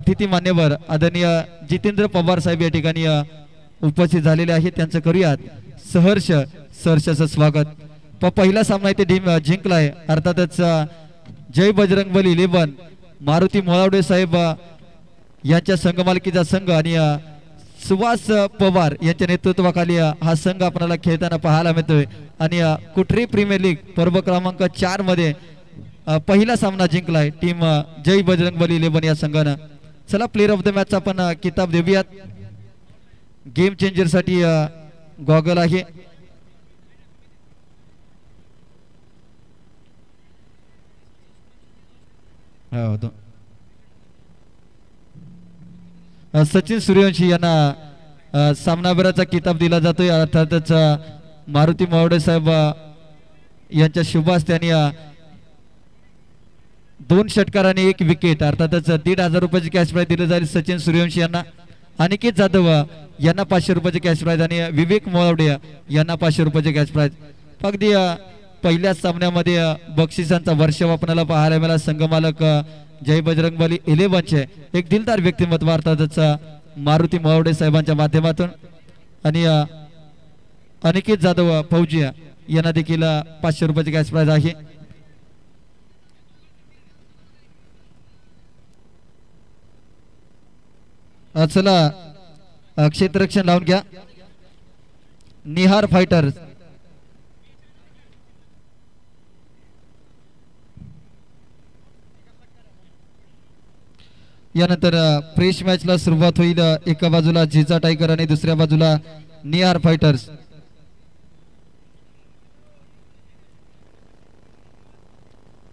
अतिथी मान्यवर आदरणीय जितेंद्र पवार साहेब या ठिकाणी उपस्थित झालेले आहेत. त्यांचं करूयात सहर्षाचं स्वागत. पहिला सामना इथे टीम जिंकलाय अर्थातच जय बजरंगबली 11 मारुती मोळावडे साहेब यांच्या संघमालकीचा संघ आणि सुभाष पवार यांच्या नेतृत्वाखाली हा संघ आपल्याला खेळताना पाहायला मिळतोय. आणि कुठरी प्रीमियर लीग पर्व क्रमांक 4 मध्ये पहिला सामना जिंकलाय टीम जय बजरंगबली 11 या संघानं. चला प्लेयर ऑफ द मॅच आपण किताब देऊयात. गेम चेंजर साठी गॉगल आहे. सचिन सूर्यवंशी यांना सामनावीराचा किताब दिला जातोय. अर्थातच मारुती मोळावडे साहेब यांच्या शुभ हस्ते आणि 2 षटकार आणि 1 विकेट अर्थातच 1,500 रुपयाची कॅश प्राइज दिली जाईल सचिन सूर्यवंशी यांना. अनिकेत जाधव यांना 500 रुपयाची कॅश प्राइज आणि विवेक मोळावडे यांना 500 रुपयाची कॅश प्राइज. अगदी पहिल्या सामन्यामध्ये बक्षिसांचा वर्षाव आपल्याला पाहायला मिळाला. संघमालक जय बजरंगबली 11 चे एक दिलदार व्यक्तिमत्व अर्थातच मारुती मोळावडे साहेबांच्या माध्यमातून आणि अनिकेत जाधव फौजी यांना देखील 500 रुपयाची कॅश प्राइज आहे. चला क्षेत्ररक्षण लावून घ्या. निहार फायटर्स यानंतर फ्रेश मॅचला सुरुवात होईल. एका बाजूला जिजा टायगर आणि दुसऱ्या बाजूला निहार फायटर्स.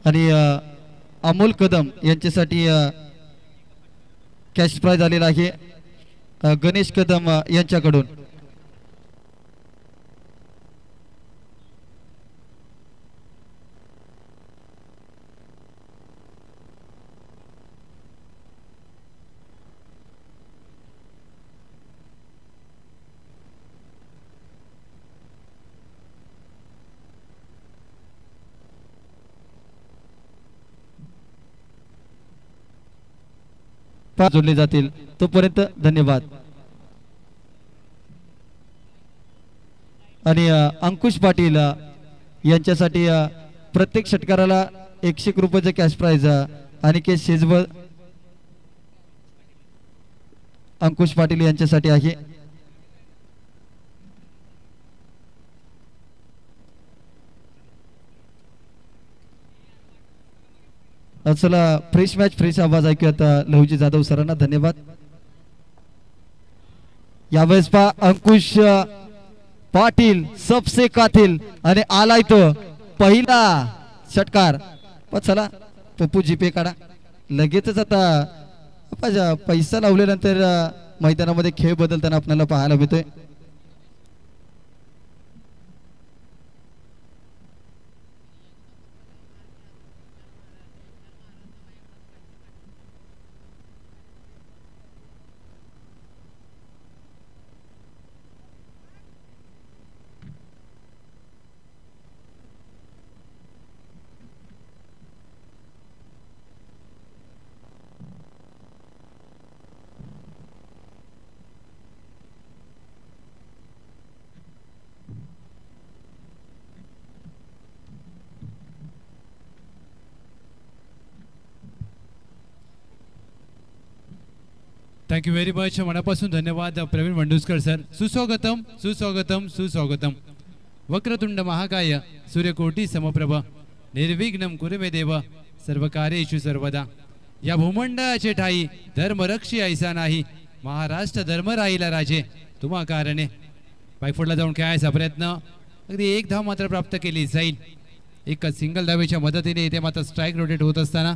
आणि अमोल कदम यांच्यासाठी कॅश प्राइज आलेला आहे गणेश कदम यांच्याकडून. जोडले जातील तोपर्यंत धन्यवाद. आणि अंकुश पाटील यांच्यासाठी प्रत्येक षटकाराला 100 रुपयाचे कॅश प्राइज आणि के शेजबळ अंकुश पाटील यांच्यासाठी आहे. चला फ्रेश मॅच फ्रेश आवाज ऐकूयात लहुजी जाधव सरांना धन्यवाद. यावेळेस पा अंकुश पाटील सबसे कातिल आणि आलाय तो पहिला षटकार. चला पप्पू जीपे काढा लगेचच. आता पैसा लावल्यानंतर मैदानामध्ये खेळ बदलताना आपल्याला पाहायला मिळतोय. Thank you very much. मनापासून धन्यवाद प्रवीण वंडुस्कर सर. सुस्वागतम सुस्वागतम सुस्वागतम. वक्रतुंड महाकाय सूर्यकोटी समप्रभ निर्विघ्नं कुरु मे देव सर्वकार्येषु सर्वदा. या भूमंडळाचे ठाई धर्मरक्षी ऐसा नाही महाराष्ट्र धर्म राहिला राजे तुम्हा कारणे. बायफोडला जाऊन खेळायचा प्रयत्न अगदी 1 धाव मात्र प्राप्त केली जाईल. एक सिंगल धावेच्या मदतीने इथे मात्र स्ट्राईक रोटेट होत असताना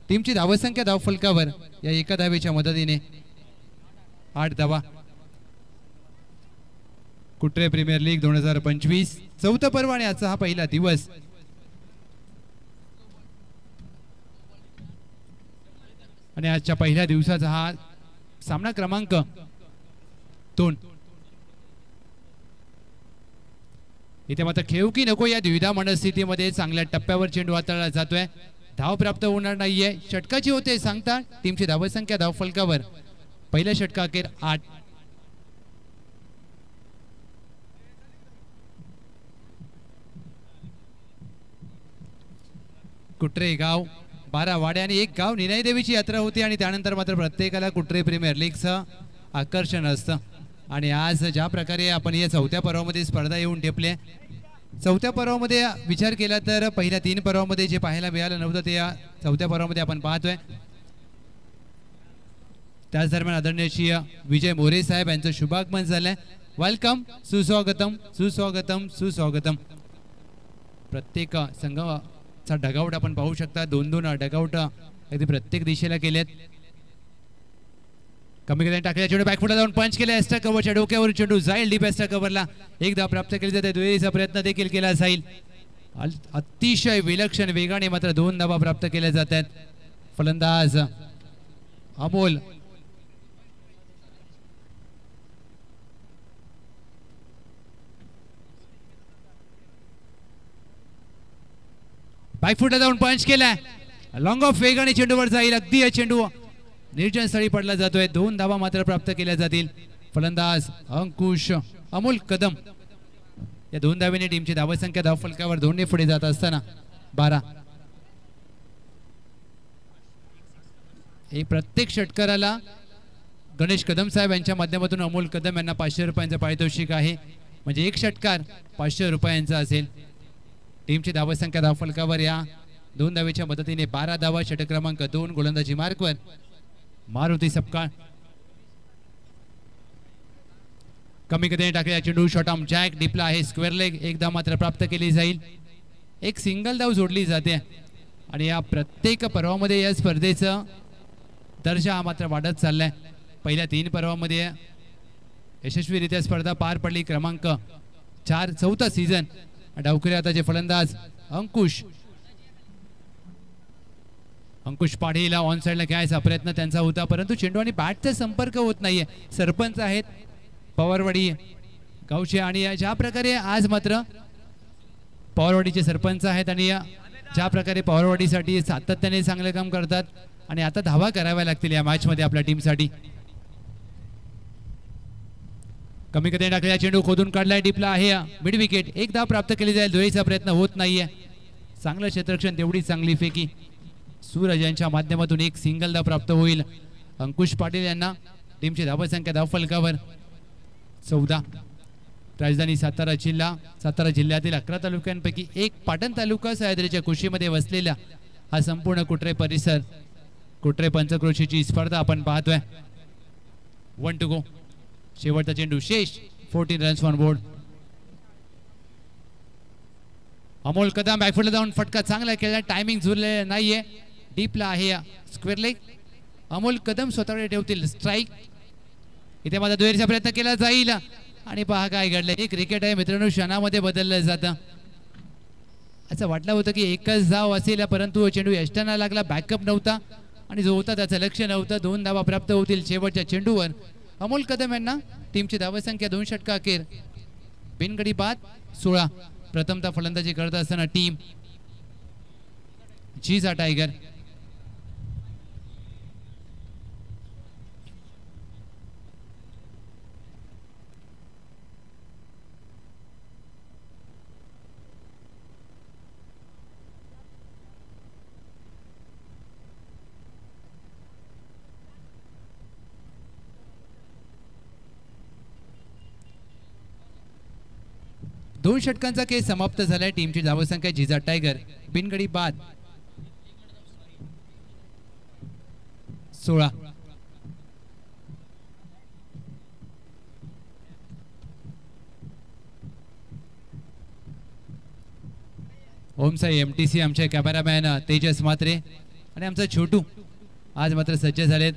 टीमची धावसंख्या धाव फलकावर या एका धावेच्या मदतीने 8 धावा. कुट्रे प्रीमियर लीग 2025 चौथा पर्व आणि आजचा हा पहिला दिवस. आणि आजच्या पहिल्या दिवसाचा हा सामना क्रमांक 2. इथे मात्र खेळू की नको या द्विधा मनस्थितीमध्ये चांगल्या टप्प्यावर चेंडू हाताळला जातोय. धाव प्राप्त होणार नाहीये. षटकाची होते सांगता टीमची धावसंख्या धाव फलकावर पहिल्या षटका अखेर 8. कुट्रे गाव 12 वाड्या आणि एक गाव निनाई देवीची यात्रा होती आणि त्यानंतर मात्र प्रत्येकाला कुट्रे प्रीमियर लीगचं आकर्षण असतं. आणि आज ज्या प्रकारे आपण या चौथ्या पर्वामध्ये स्पर्धा येऊन ठेपले, चौथ्या पर्वामध्ये विचार केला तर पहिल्या 3 पर्वामध्ये जे पाहायला मिळालं नव्हतं ते या चौथ्या पर्वामध्ये आपण पाहतोय. त्याच दरम्यान आदरणीय विजय मोरे साहेब यांचं शुभागमन झालंय. वेलकम, सुस्वागतम सुस्वागतम सुस्वागतम. प्रत्येक संघाचा डगआउट आपण पाहू शकता. 2-2 डगआउट अगदी प्रत्येक दिशेला केलेत. कमी केल्याने टाकल्या चेंडू बॅकफुटला जाऊन पंच केला. एक्स्ट्रा कव्हरच्या डोक्यावर चेंडू जाईल डीप एक्स्ट्रा कव्हरला. एकदा प्राप्त केली जाते, दुहेरीचा प्रयत्न देखील केला जाईल. अतिशय विलक्षण वेगाने मात्र 2 धावा प्राप्त केल्या जातात. फलंदाज अमोल बॅकफुटला जाऊन पंच केलाय. लॉंग ऑफ वेगाने चेंडूवर जाईल. अगदी हा चेंडू निर्जन स्थळी पडला जातोय. 2 धावा मात्र प्राप्त केल्या जातील. फलंदाज अंकुश अमोल कदम. या 2 धावेने टीमची धावसंख्या धाव फलकावर 2 ने पुढे जात असताना 12. प्रत्येक षटकाराला गणेश कदम साहेब यांच्या माध्यमातून अमोल कदम यांना 500 रुपयांचं पारितोषिक आहे. म्हणजे एक षटकार 500 रुपयांचा असेल. टीमची धावसंख्या धाव फलकावर या 2 धावेच्या मदतीने 12 धावा. षटक क्रमांक 2 गोलंदाजी मार्कवर मारुती सपकाळ. कमी गतीने टाकलेला चेंडू शॉर्ट आर्म जॅक डिपला आहे. स्क्वेअर लेग एकदा मात्र प्राप्त केली जाईल. एक सिंगल धाव जोडली जाते आणि या प्रत्येक पर्वामध्ये या स्पर्धेचा दर्जा हा मात्र वाढत चाललाय. पहिल्या 3 पर्वामध्ये यशस्वीरित्या स्पर्धा पार पडली. क्रमांक 4 चौथा सीझन. डावखुरी आताचे फलंदाज अंकुश पाढीला ऑन साइडला घ्यायचा प्रयत्न त्यांचा होता, परंतु चेंडू आणि बॅटचा संपर्क होत नाहीये. सरपंच आहेत पवारवाडी गावचे आणि ज्या प्रकारे आज मात्र पवारवाडीचे सरपंच आहेत आणि ज्या प्रकारे पवारवाडीसाठी सातत्याने चांगले काम करतात आणि आता धावा कराव्या लागतील या मॅच मध्ये आपल्या टीमसाठी. कमी गतीने टाकलेला चेंडू खोदून काढलाय. डिपला आहे मिड विकेट. एक धाव प्राप्त केली जाईल. दुहेरीचा प्रयत्न होत नाहीये. चांगलं क्षेत्ररक्षण तेवढी चांगली फेकी. सूरज यांच्या माध्यमातून एक सिंगल धाव प्राप्त होईल. अंकुश पाटील यांना टीमची धावसंख्या धाव फलकावर 14. राजधानी सातारा जिल्ह्यातील 11 तालुक्यांपैकी एक पाटण तालुका सह्याद्रीच्या कुशीमध्ये वसलेला हा संपूर्ण कुट्रे परिसर. कुट्रे पंचक्रोशीची स्पर्धा आपण पाहतोय. 1 to go. शेवटचा चेंडू शेष. 14 runs on board. Amol Kadam बॅकफुटला जाऊन फटका चांगला केला. टायमिंग झुरलेला नाहीये. डीपला आहे स्क्वेअर लेग. अमोल कदम स्वतःकडे ठेवतील स्ट्राईक. इथे माझा दुहेरीचा प्रयत्न केला जाईल आणि पहा काय घडलं. एक क्रिकेट आहे मित्रांनो, क्षणामध्ये बदललं जातं. असं वाटलं होतं की एकच धाव असेल, परंतु चेंडू यष्टांना लागला. बॅकअप नव्हता आणि जो होता त्याचं लक्ष नव्हतं. 2 धावा प्राप्त होतील शेवटच्या चेंडूवर. अमोल कदम यांना टीमची धावसंख्या 2 षटका अखेर बिनगडी बाद 16. प्रथमतः फलंदाजी करत असताना टीम जीचा टायगर. दोन षटकांचा खेळ समाप्त झालाय. टीमची धावसंख्या जिजा टायगर बिनगडी बाद 16. ओमसाई MTC आमचे कॅमेरामॅन तेजस मात्रे आणि आमचा छोटू आज मात्र सज्ज झालेत.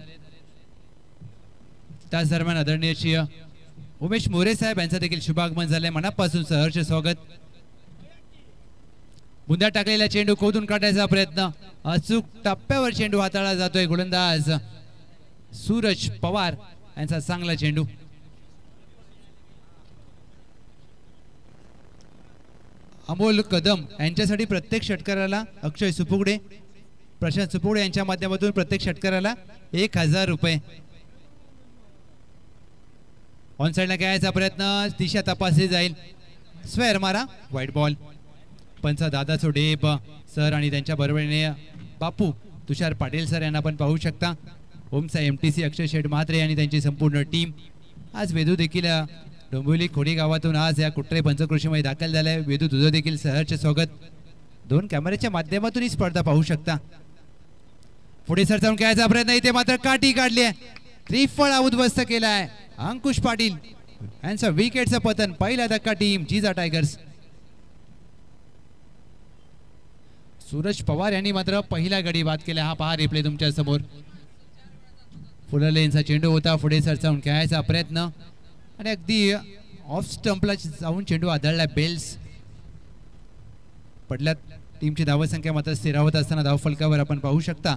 त्याच दरम्यान आदरणीय उमेश मोरे साहेब यांचा देखील शुभागमन झालंय. मनापासून सहर्ष स्वागत. बुंद्या टाकलेला चेंडू खोदून काढण्याचा प्रयत्न. अचूक टप्प्यावर चेंडू हाताळला जातोय. गोलंदाज सूरज पवार यांचा चांगला चेंडू. अमोल कदम यांच्यासाठी प्रत्येक षटकाराला अक्षय सुपुगडे प्रशांत सुपोडे यांच्या माध्यमातून प्रत्येक षटकाराला 1000 रुपये. ऑन साइडला खेळायचा प्रयत्न, दिशा तपासली जाईल. स्क्वेअर मारा, व्हाईट बॉल. पंच दादा सोडेब सर आणि त्यांच्या बरोबरीने बापू तुषार पाटील सर यांना पण पाहू शकता. ओमचा MTC अक्षय शेठ म्हात्रे आणि त्यांची संपूर्ण टीम. आज वेदू देखील डोंबिवली खोडी गावातून आज या कुट्रे पंचकृषीमध्ये दाखल झालाय. वेदू तुझं देखील सहर्ष स्वागत. 2 कॅमेऱ्याच्या माध्यमातून ही स्पर्धा पाहू शकता. पुढे सर जाऊन खेळायचा प्रयत्न, इथे मात्र काठी काढली आहे. त्रिफळ उद्ध्वस्त केलाय अंकुश पाटील यांचं विकेटचं पतन. पहिला धक्का टीम जिजा टायगर्स. सूरज पवार यांनी मात्र पहिला गडी बाद केला. हा पहा रिप्ले तुमच्या समोर. फुल लेनचा चेंडू होता. पुढे सरसावून खेळायचा प्रयत्न आणि अगदी ऑफ स्टंपला जाऊन चेंडू आदळला. बेल्स पडल्यात. टीमची धावसंख्या मात्र स्थिरावत असताना धावफलकावर आपण पाहू शकता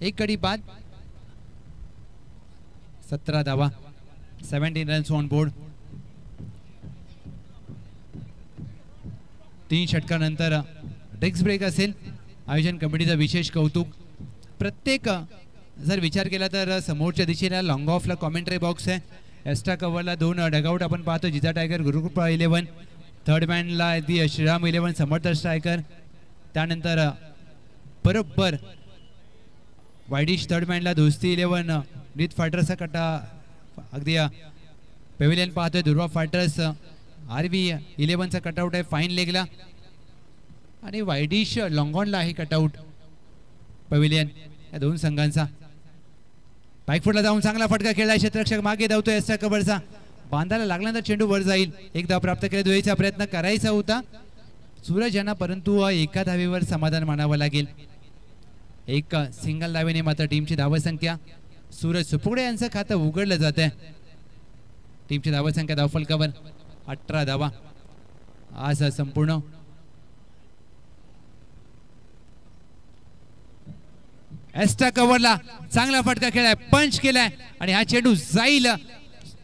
1 गडी बाद, 17 धावा, 17 रन्स ऑन बोर्ड. 3 षटकानंतर ड्रिंक्स ब्रेक असेल. आयोजन कमिटीचं विशेष कौतुक. प्रत्येक जर विचार केला तर समोरच्या दिशेला लॉंग ऑफला कॉमेंट्री बॉक्स आहे. एक्स्ट्रा कव्हरला 2 डगआउट आपण पाहतो. जिजा टायगर, गुरुकृपा 11, थर्ड मॅनला दी श्रीराम 11 समर्थ स्ट्रायकर. त्यानंतर बरोबर वायडिश थर्ड मॅनला दोस्ती 11 ब्रीथ फायटर्सचा कटा. अगदी पेव्हिलियन पाहतोय दुर्वा फायटर्स. RV 11चा कटआउट आहे फाईन लेगला आणि वायडिश लॉंगॉनला आहे कटआउट पेव्हिलियन या 2 संघांचा. बॅकफुटला जाऊन चांगला फटका खेळला. क्षेत्ररक्षक मागे धावतोय एक्स्ट्रा कव्हरचा. बांधायला लागल्यानंतर चेंडू वर जाईल. एकदा प्राप्त केला. दुहेरीचा प्रयत्न करायचा होता सूरज यांना, परंतु एका धावेवर समाधान मानावं लागेल. एक सिंगल धावेने मात्र टीमची धावसंख्या सूरज सुपुगडे यांचं खातं उघडलं जात आहे. टीमची धावसंख्या धावफलकावर 18 धावा. आज संपूर्ण एक्स्ट्रा कव्हरला चांगला फटका खेळाय, पंच केलाय आणि हा चेंडू जाईल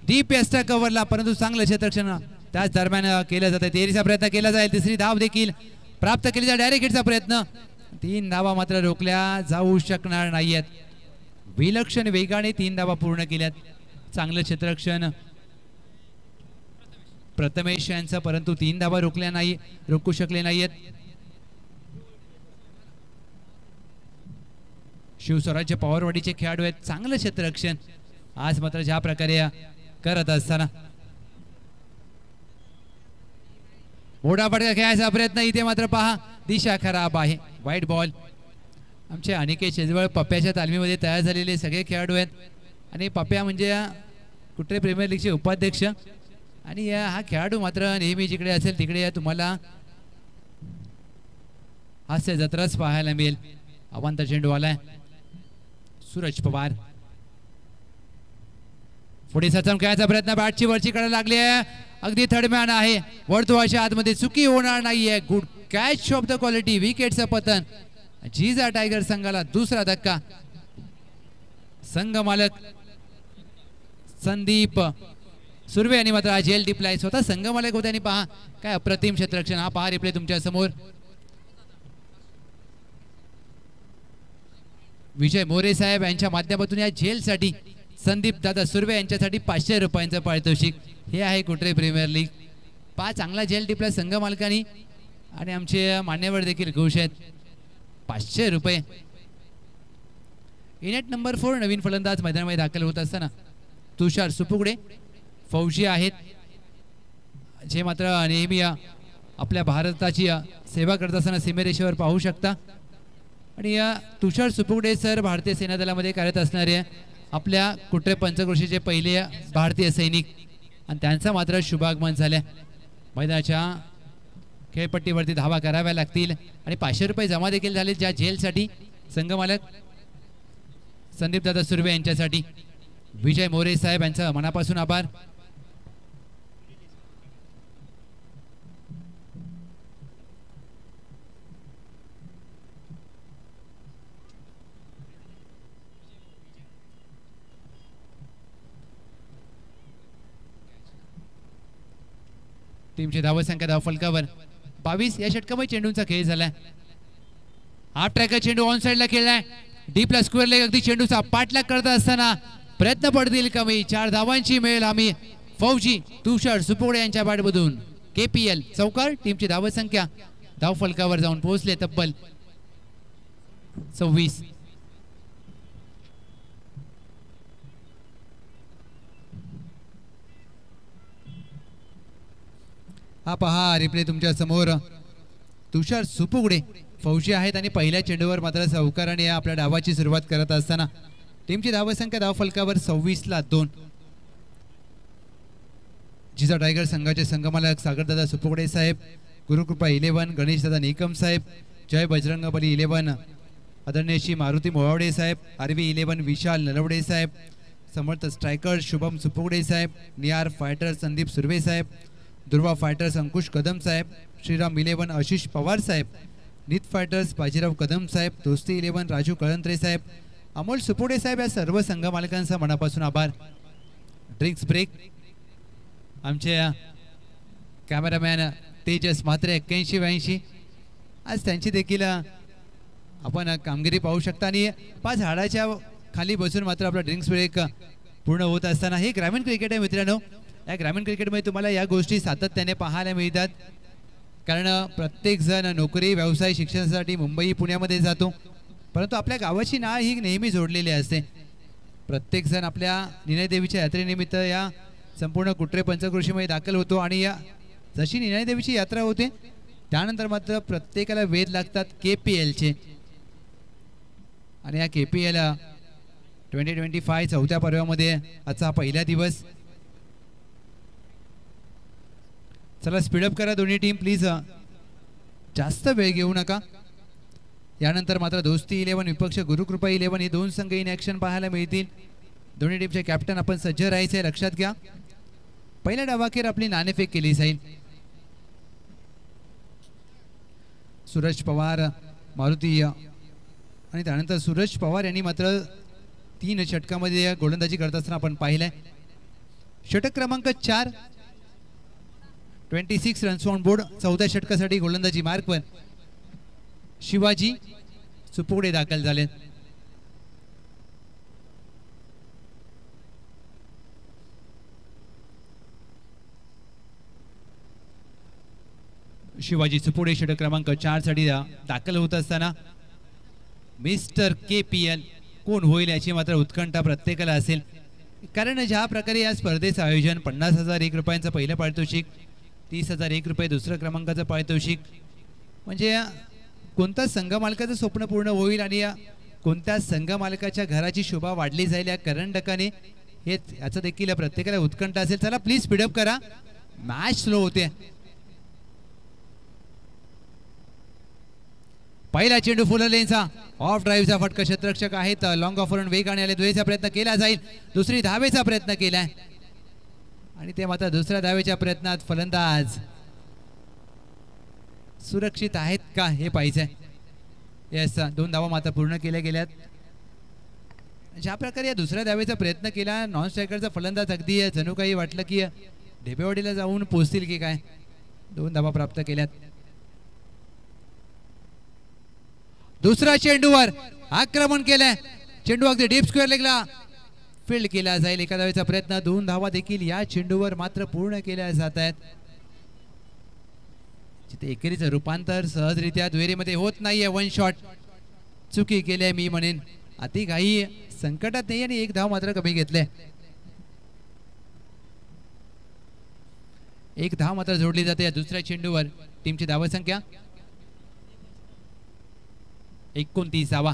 डीप एक्स्ट्रा कव्हरला, परंतु चांगलं क्षेत्ररक्षण त्याच दरम्यान केलं जातं. तेरीचा प्रयत्न केला जाईल. तिसरी धाव देखील प्राप्त केली जाईल. डायरेक्ट हिटचा प्रयत्न. 3 धावा मात्र रोखल्या जाऊ शकणार नाहीयेत. विलक्षण वेगाने 3 धावा पूर्ण केल्यात. चांगलं क्षेत्ररक्षण प्रथमेश यांचं, परंतु 3 धावा रोखू शकले नाहीयेत. शिवस्वराज्य पवारवाडीचे खेळाडू आहेत. चांगलं क्षेत्ररक्षण आज मात्र ज्या प्रकारे करत असताना मोठा फटका खेळायचा प्रयत्न. इथे मात्र पहा दिशा खराब आहे. White ball. आमचे अनिकेत शेजवळ पप्प्याच्या तालमीमध्ये तयार झालेले सगळे खेळाडू आहेत आणि पप्प्या म्हणजे कुठे प्रीमियर लीगचे उपाध्यक्ष आणि हा खेळाडू मात्र नेहमी जिकडे असेल तिकडे तुम्हाला हास्य जत्राच पाहायला मिळेल. अवांत चेंडू आलाय. सूरज पवार पुढे सचम खेळायचा प्रयत्न. बॅटची वरची कडे लागली आहे. अगदी थर्ड मॅन आहे. वर्तुळाच्या आतमध्ये चुकी होणार नाहीये. Good catch off the quality. विकेटचं पतन. जिजा टायगर संघाला दुसरा धक्का. संघ मालक संदीप सुर्वे यांनी मात्र जेल टिपलाय. स्वतः संघ मालक होते आणि पहा काय अप्रतिम क्षेत्ररक्षण. हा पहा रिप्ले तुमच्या समोर. विजय मोरे साहेब यांच्या माध्यमातून या जेलसाठी संदीप दादा सुर्वे यांच्यासाठी 500 रुपयांचं पारितोषिक. हे आहे कुट्रे प्रीमियर लीग. चांगला जेल टिपला संघ मालकांनी आणि आमचे मान्यवर देखील खुश आहेत. 500 रुपये. इनेट नंबर 4 नवीन फलंदाज मैदानामध्ये दाखल होत असताना तुषार सुपुगडे फौजी आहेत, जे मात्र नेहमी आपल्या भारताची सेवा करत असताना सीमेरेषेवर पाहू शकता. आणि तुषार सुपुगडे सर भारतीय सेना दलामध्ये कार्यरत असणारे आपल्या कुट्रे पंचक्रोशीचे पहिले भारतीय सैनिक आणि त्यांचा मात्र शुभागमन झाले. मैदानाच्या खेळपट्टीवरती धावा कराव्या लागतील आणि 500 रुपये जमा देखील झाले ज्या जेलसाठी संघ मालक संदीप दादा सुर्वे यांच्यासाठी. विजय मोरे साहेब यांचा मनापासून आभार. टीमची धावसंख्या धावफलकावर 22. या षटकामध्ये चेंडूंचा खेळ झालाय. हाफ ट्रॅकर चेंडू ऑन साइडला खेळलाय, डीपला स्क्वेअर लेग, अगदी चेंडूचा पाठलाग करत असताना प्रयत्न पडतील कमी, 4 धावांची मिळेल आम्ही फौजी तुषार सुपोडे यांच्या बॅटमधून. KPL चौकार, टीमची धाव संख्या धाव फलकावर जाऊन पोहोचले तब्बल 26. हा पहा रिप्ले तुमच्या समोर, तुषार सुपुगडे फौजी आहेत आणि पहिल्या चेंडूवर मात्र सावकाराने आपल्या डावाची सुरुवात करत असताना टीमची धावसंख्या धाव फलकावर 26-2. जिजा टायगर संघाचे संघमालक सागरदादा सुपुगडे साहेब, गुरुकृपा 11, गणेशदादा निकम साहेब, जय बजरंगबली 11, आदरणीय श्री मारुती मोवावडे साहेब, आरवी 11 विशाल नलवडे साहेब, समर्थ स्ट्रायकर शुभम सुपुगडे साहेब, नियार फायटर संदीप सुर्वे साहेब, दुर्वा फायटर्स अंकुश कदम साहेब, श्रीराम 11 आशिष पवार साहेब, नीत फायटर्स बाजीराव कदम साहेब, दोस्ती 11 राजू कळंत्रे साहेब, अमोल सुपुडे साहेब या सर्व संघ मालकांचा मनापासून आभार. ड्रिंक्स ब्रेक आमचे कॅमेरामॅन तेजस म्हात्रे 81-82, आज त्यांची देखील आपण कामगिरी पाहू शकता आणि 5 झाडाच्या खाली बसून मात्र आपला ड्रिंक्स ब्रेक पूर्ण होत असताना हे ग्रामीण क्रिकेट आहे मित्रांनो. या ग्रामीण क्रिकेटमध्ये तुम्हाला या गोष्टी सातत्याने पाहायला मिळतात, कारण प्रत्येक जण नोकरी व्यवसाय शिक्षणासाठी मुंबई पुण्यामध्ये जातो, परंतु आपल्या गावाची नाळ ही नेहमी जोडलेली असते. प्रत्येक जण आपल्या निनायदेवीच्या यात्रेनिमित्त या संपूर्ण कुट्रे पंचक्रोशीमध्ये दाखल होतो आणि या जशी निनायदेवीची यात्रा होते त्यानंतर मात्र प्रत्येकाला वेध लागतात KPLचे आणि या KPL 2025 चौथ्या पर्वामध्ये आजचा पहिला दिवस. चला स्पीडअप करा दोन्ही टीम प्लीज, जास्त वेळ घेऊ नका. यानंतर मात्र दोस्ती 11 विपक्ष गुरुकृपा 11 हे 2 संघ इन ॲक्शन पाहायला मिळतील. दोन्ही टीमचे कॅप्टन आपण सज्ज राहायचे लक्षात घ्या. पहिल्या डावाखेर आपली नाणेफेक केली जाईल. सूरज पवार मारुती आणि त्यानंतर सूरज पवार यांनी मात्र 3 षटकामध्ये गोलंदाजी करत असताना आपण पाहिलंय. षटक क्रमांक 4, 26 रन्स ऑन बोर्ड. 4थ्या षटकासाठी गोलंदाजी मार्कवर शिवाजी सुपुगडे दाखल झाले. शिवाजी सुपुगडे षटक क्रमांक 4 साठी दाखल होत असताना मिस्टर KPL कोण होईल याची मात्र उत्कंठा प्रत्येकाला असेल, कारण ज्या प्रकारे या स्पर्धेचं आयोजन 50,001 रुपयांचं पहिलं पारितोषिक, 30,001 रुपये दुसरं क्रमांकाचं पारितोषिक, म्हणजे कोणत्या संघ मालकाचं स्वप्न पूर्ण होईल आणि या कोणत्या संघ मालकाच्या घराची शोभा वाढली जाईल या करंडकाने, हे याचं देखील प्रत्येकाला उत्कंठा असेल. चला प्लीज स्पीडअप करा, मॅच स्लो होते. पहिला चेंडू फुल लेनचा ऑफ ड्राईव्हचा फटका, क्षेत्ररक्षक आहेत लॉंग ऑफरन वेगाने आले, दुहेचा प्रयत्न केला जाईल, दुसरी धावेचा प्रयत्न केलाय आणि ते मात्र दुसऱ्या धावेच्या प्रयत्नात फलंदाज सुरक्षित आहेत का हे पाहिजे. येस, 2 धावा मात्र पूर्ण केल्या गेल्यात. ज्या प्रकारे या दुसऱ्या धावेचा प्रयत्न केला, नॉन स्ट्रायकरचा फलंदाज अगदी जणू काही वाटलं की ढेपेवाडीला जाऊन पोहोचतील की काय. 2 धावा प्राप्त केल्यात. दुसरा चेंडूवर आक्रमण केलंय, चेंडू अगदी डीप स्क्वेअर लेगला फील्ड केला जाईल. एका धावेचा प्रयत्न, 2 धावा देखील या चेंडूवर मात्र पूर्ण केल्या जात आहेत. जिथे एकेरीचं रूपांतर सहजरित्या दुहेरीमध्ये होत नाहीये. 1 शॉट चुकी केली मी म्हणेन, अति काही संकटात नाही आणि 1 धाव मात्र कमी घेतले. 1 धाव मात्र जोडली जाते या दुसऱ्या चेंडूवर. टीमची धावसंख्या 29 धावा.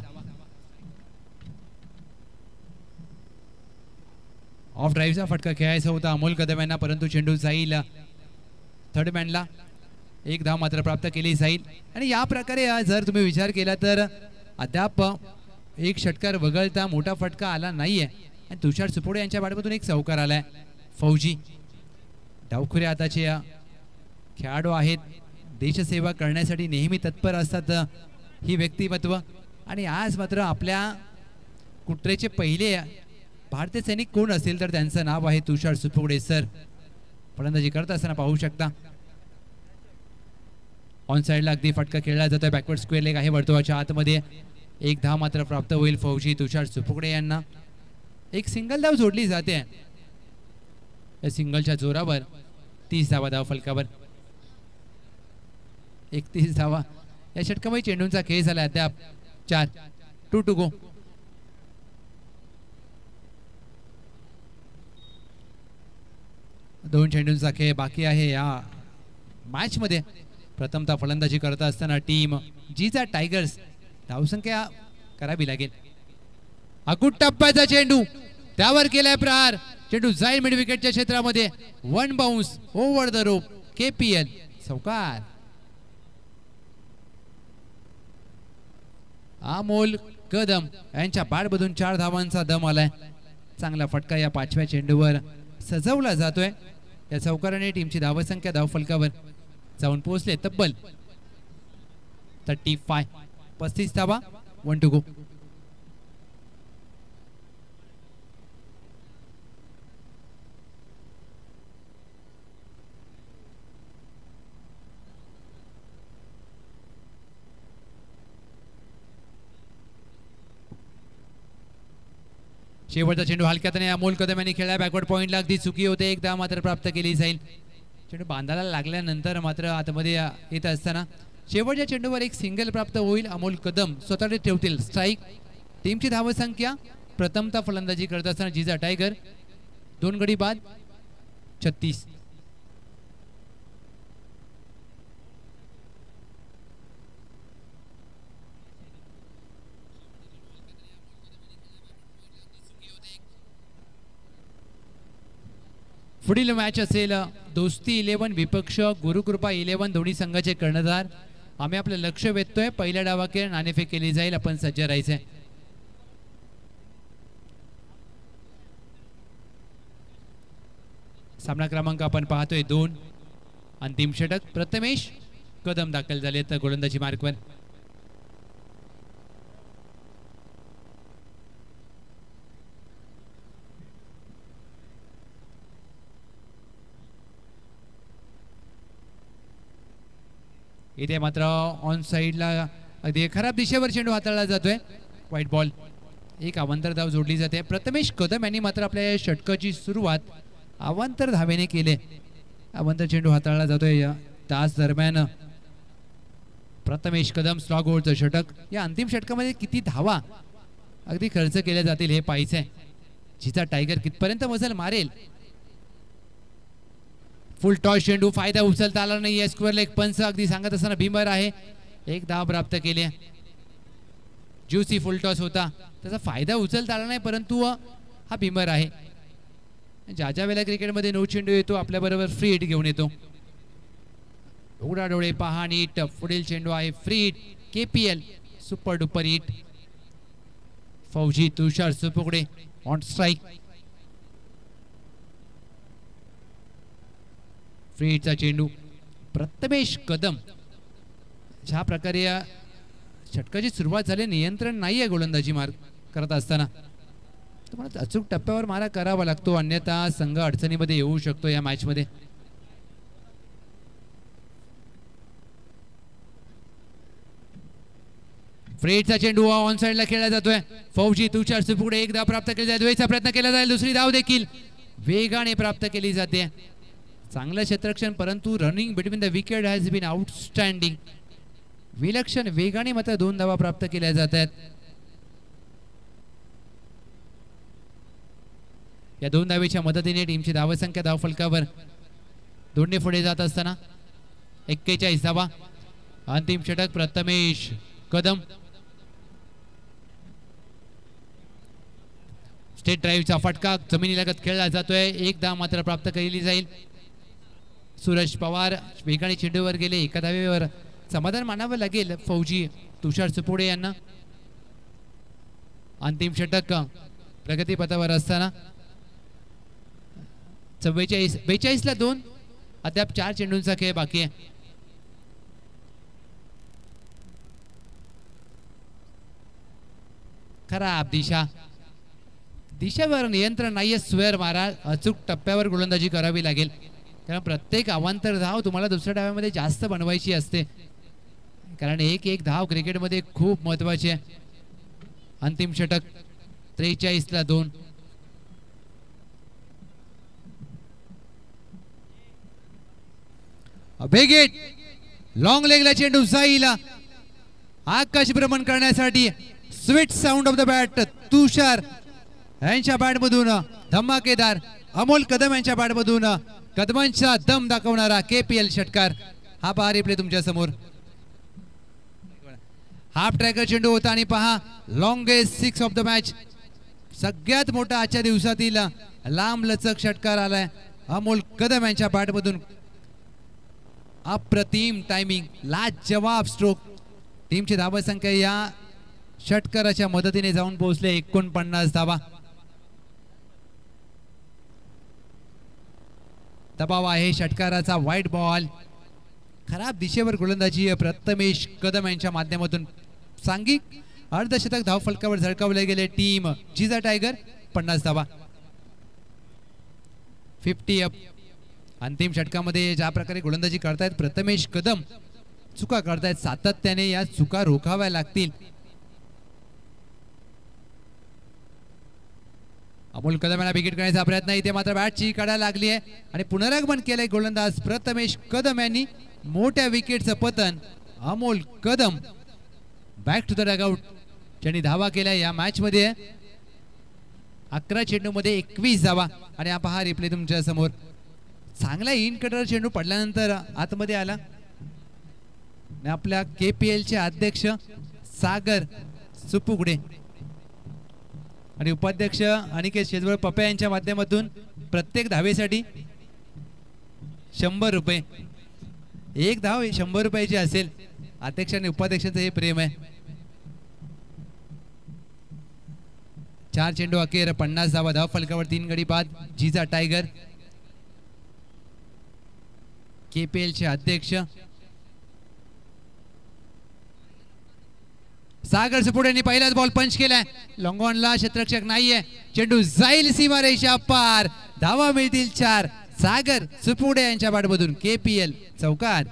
ऑफ ड्राईव्हचा फटका खेळायचा होता अमोल कदम यांना, परंतु चेंडू जाईल थर्ड मॅनला. 1 धाव मात्र प्राप्त केली जाईल. आणि या प्रकारे जर तुम्ही विचार केला तर अद्याप 1 षटकार वगळता मोठा फटका आला नाहीये आणि तुषार सुपोडे यांच्या बॅटमधून 1 चौकार आलाय. फौजी डावखुरे हाताचे खेळाडू आहेत, देशसेवा करण्यासाठी नेहमी तत्पर असतात ही व्यक्तिमत्व. आणि आज मात्र आपल्या कुट्रेचे पहिले भारतीय सैनिक कोण असेल तर त्यांचं नाव आहे तुषार सुपोडे सर. फलंदाजी करत असताना पाहू शकता ऑन साईडला अगदी फटका खेळला जातोय. बॅकवर्ड स्क्वेअर लेग आहे वर्तुळाच्या आतमध्ये. एक धाव मात्र प्राप्त होईल फौजी तुषार सुपुगडे यांना. एक सिंगल धाव जोडली जाते. या सिंगलच्या जोरावर 30 धावा धाव फलकावर. 31 धावा या षटकामध्ये चेंडूंचा खेळ झाला अद्याप 4. 2 to go. दोन चेंडूंचा खेळ बाकी आहे या मॅच मध्ये. प्रथमतः फलंदाजी करत असताना टीम जिजा टायगर्स धावसंख्या करावी लागेल. अकुट टप्प्याचा चेंडू त्यावर केलाय प्रहार. चेंडू जाईल मिड विकेटच्या क्षेत्रामध्ये. 1 bounce over the rope. KPL चौकार. अमोल कदम यांच्या बॅटमधून 4 धावांचा दम आलाय. चांगला फटका या 5व्या चेंडूवर सजवला जातोय. या चौकाराने टीमची धावसंख्या धावफलकावर जाऊन पोहोचले तब्बल 35. 35 धावा. 1 to go. शेवटचा चेंडू हलक्यात अमोल कदम यांनी खेळला. बॅकवर्ड पॉइंटला अगदी चुकी होते. एक धाव मात्र प्राप्त केली जाईल. चेंडू बांधायला लागल्यानंतर मात्र आतमध्ये येत असताना शेवटच्या चेंडूवर एक सिंगल प्राप्त होईल. अमोल कदम स्वतःकडे ठेवतील स्ट्राईक. टीमची धावसंख्या प्रथमतः फलंदाजी करत असताना जिजा टायगर 2 गडी बाद 36. पुढील मॅच असेल दोस्ती 11 विपक्ष गुरुकृपा 11 दोन्ही संघाचे कर्णधार. आम्ही आपलं लक्ष वेधतोय. पहिल्या डावाखेळ नाणेफेक केली जाईल. आपण सज्ज राहायचंय. सामना क्रमांक आपण पाहतोय 2. अंतिम षटक. प्रथमेश कदम दाखल झालेत गोलंदाजी मार्कवर. इथे मात्र ऑन साईडला अगदी खराब दिशेवर चेंडू हाताळला जातोय. White ball. एक अवांतर धाव जोडली जाते. प्रथमेश कदम यांनी मात्र आपल्या षटकाची सुरुवात अवांतर धावेने केले. अवांतर चेंडू हाताळला जातोय. तास दरम्यान प्रथमेश कदम स्लॉग होल्डचं षटक. या अंतिम षटकामध्ये किती धावा अगदी खर्च केल्या जातील हे पाहायचंय. जिजा टायगर कितपर्यंत मजल मारेल. फुल टॉस चेंडू. फायदा उचलता आला नाही. स्क्वेअर लेग पंच अगदी सांगत असताना भीमर आहे. एक धाव प्राप्त केली. ज्युसी फुल टॉस होता. त्याचा फायदा उचलता आला नाही परंतु हा भीमर आहे. ज्या ज्या वेळेला क्रिकेटमध्ये नो चेंडू येतो आपल्याबरोबर फ्री हिट घेऊन येतो. उघडा डोळे पहा नीट. पुढील चेंडू आहे free hit. KPL super duper hit. फौजी तुषार सुपुगडे ऑन स्ट्राईक. फ्री हिटचा चेंडू. प्रथमेश कदम. ज्या प्रकारे या षटकाची सुरुवात झाली नियंत्रण नाहीये गोलंदाजी मार करत असताना. तुम्हाला अचूक टप्प्यावर मारा करावा लागतो अन्यथा संघ अडचणीमध्ये येऊ शकतो या मॅच मध्ये. फ्री हिटचा चेंडू ऑन साईडला खेळला जातोय. फौजी तुषार सुपुगडे एक धाव प्राप्त केली जाते. वेळेचा प्रयत्न केला जाईल. दुसरी धाव देखील वेगाने प्राप्त केली जाते. चांगलं क्षेत्ररक्षण परंतु running between the wicket has been outstanding. विलक्षण वेगाने मात्र 2 धावा प्राप्त केल्या जात आहेत. या 2 धावेच्या मदतीने टीमची धावसंख्या धावफलकावर 2ने पुढे जात असताना 41 धावा. अंतिम षटक. प्रथमेश कदम. स्टेट ड्राईव्हचा फटका जमिनीलगत खेळला जातोय. एक धाव मात्र प्राप्त केली जाईल. सूरज पवार वेगाने चेंडूवर गेले. एका धावेवर समाधान मानावं लागेल फौजी तुषार सुपुगडे यांना. अंतिम षटक प्रगतीपथावर असताना 42ला 2. अद्याप 4 चेंडूंचा खेळ बाकी आहे. खराब दिशेवर नियंत्रण नाहीये. स्क्वेअर मारा. अचूक टप्प्यावर गोलंदाजी करावी लागेल कारण प्रत्येक अवांतर धाव तुम्हाला दुसऱ्या डाव्यामध्ये जास्त बनवायची असते. कारण एक धाव क्रिकेटमध्ये खूप महत्वाची आहे. अंतिम षटक 43ला 2. बेगेट लॉंग लेगला चेंडू जाईल आकाश भ्रमण करण्यासाठी. Sweet sound of the bat Tushar यांच्या बॅट मधून धमाकेदार अमोल कदम यांच्या बॅट मधून कदमांचा दम दाखवणारा KPL षटकार. हा पहा रिप्ले तुमच्या समोर. हाफ ट्रॅकर चेंडू होता आणि पहा लॉंगेस्ट 6 ऑफ द मॅच. सगळ्यात मोठा आजच्या दिवसातील लांब लचक षटकार आलाय अमोल कदम यांच्या बॅट मधून. अप्रतिम टायमिंग, लाजवाब स्ट्रोक. टीमची धावा संख्या या षटकाराच्या मदतीने जाऊन पोहोचले 49 धावा. दबाव आहे षटकाराचा. व्हाईट बॉल, खराब दिशेवर गोलंदाजी प्रथमेश कदम यांच्या माध्यमातून. सांघिक अर्धशतक धाव फलकावर झळकावले गेले. टीम जिजा टायगर 50 धावा. 50 अप. अंतिम षटकामध्ये ज्या प्रकारे गोलंदाजी करतायत प्रथमेश कदम, चुका करतायत सातत्याने. या चुका रोखाव्या लागतील. अमोल कदम यांना विकेट करण्याचा प्रयत्न, इथे मात्र बॅटची काढायला लागली आहे आणि पुनरागमन केलंय गोलंदाज प्रथमेश कदम यांनी. मोठ्या विकेटचं पतन. Amol Kadam back to the dugout. ज्यांनी धावा केल्या या मॅच मध्ये. 11 चेंडू मध्ये 21 धावा. आणि हा पहा रिप्ले तुमच्या समोर. चांगला इन कटर चेंडू पडल्यानंतर आतमध्ये आला. आपल्या KPL चे अध्यक्ष सागर सुपुगडे आणि उपाध्यक्ष अनिकेत शेजवळ पप्या यांच्या माध्यमातून प्रत्येक धावेसाठी 100 रुपये. एक धाव 100 रुपयाची असेल. अध्यक्ष आणि उपाध्यक्षांचं हे प्रेम आहे. 4 चेंडू अखेर 50 धावा. धाव फलकावर 3 गडी बाद. जिजा टायगर KPL चे अध्यक्ष सागर सुपुडे यांनी पहिलाच बॉल पंच केलाय. लॉंग ऑनला क्षेत्ररक्षक नाहीये. चेंडू जाईल सीमारेषा पार. धावा मिळतील 4. सागर सुपुडे यांच्या बॅटमधून KPL चौकार.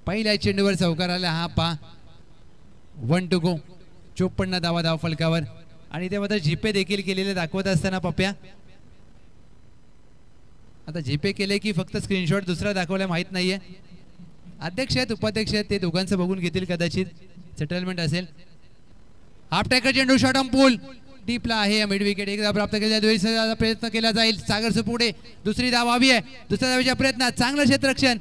पहिल्या चेंडूवर चौकार आला. हा पा 1 टू गो. 54 धावा धाव फलकावर. आणि ते मात्र जीपे देखील केलेले दाखवत असताना पप्या. आता जीपे केले की फक्त स्क्रीनशॉट दुसरा दाखवला माहित नाहीये. अध्यक्ष आहेत उपाध्यक्ष आहेत ते दोघांचं बघून घेतील कदाचित. सेटलमेंट असेल. हाफ टॅकर चेंडू शॉट ऑन पूल डीपला आहे. Mid wicket. एकदा प्राप्त केला. प्रयत्न केला जाईल. सागर सुपुडे दुसरी धाव हवी आहे. दुसऱ्या धावेच्या प्रयत्नात चांगलं क्षेत्ररक्षण.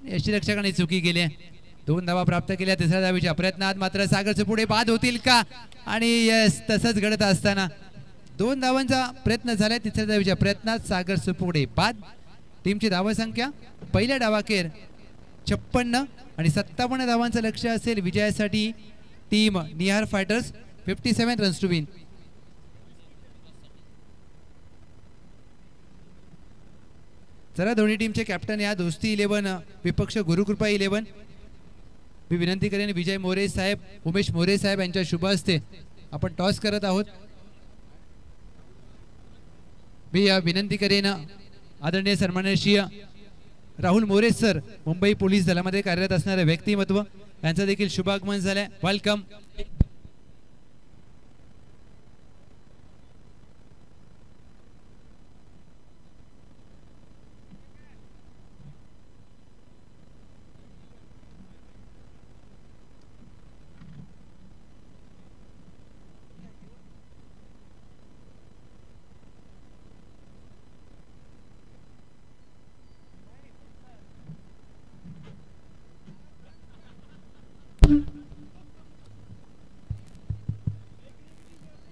यष्टीरक्षकाने चुकी केली आहे. 2 धावा प्राप्त केल्या. तिसऱ्या धावेच्या प्रयत्नात मात्र सागर सुपुडे बाद होतील का. आणि यस तसंच घडत असताना 2 धावांचा प्रयत्न झाला. तिसऱ्या धावेच्या प्रयत्नात सागर सुपुडे बाद. टीमची धावा संख्या पहिल्या डावाखेर 56 आणि 57 धावांचं लक्ष्य असेल विजयासाठी. Team Nihar fighters 57 runs to win. चला दोन्ही टीमचे कॅप्टन या दोस्ती 11 विपक्ष गुरुकृपा 11. मी विनंती करेन विजय मोरे साहेब उमेश मोरे साहेब यांच्या शुभ हस्ते आपण टॉस करत आहोत. मी विनंती करेन आदरणीय सन्माननीय राहुल मोरे सर मुंबई पोलीस दलामध्ये कार्यरत असणारे व्यक्तिमत्व यांचं देखील शुभागमन झालंय. Welcome.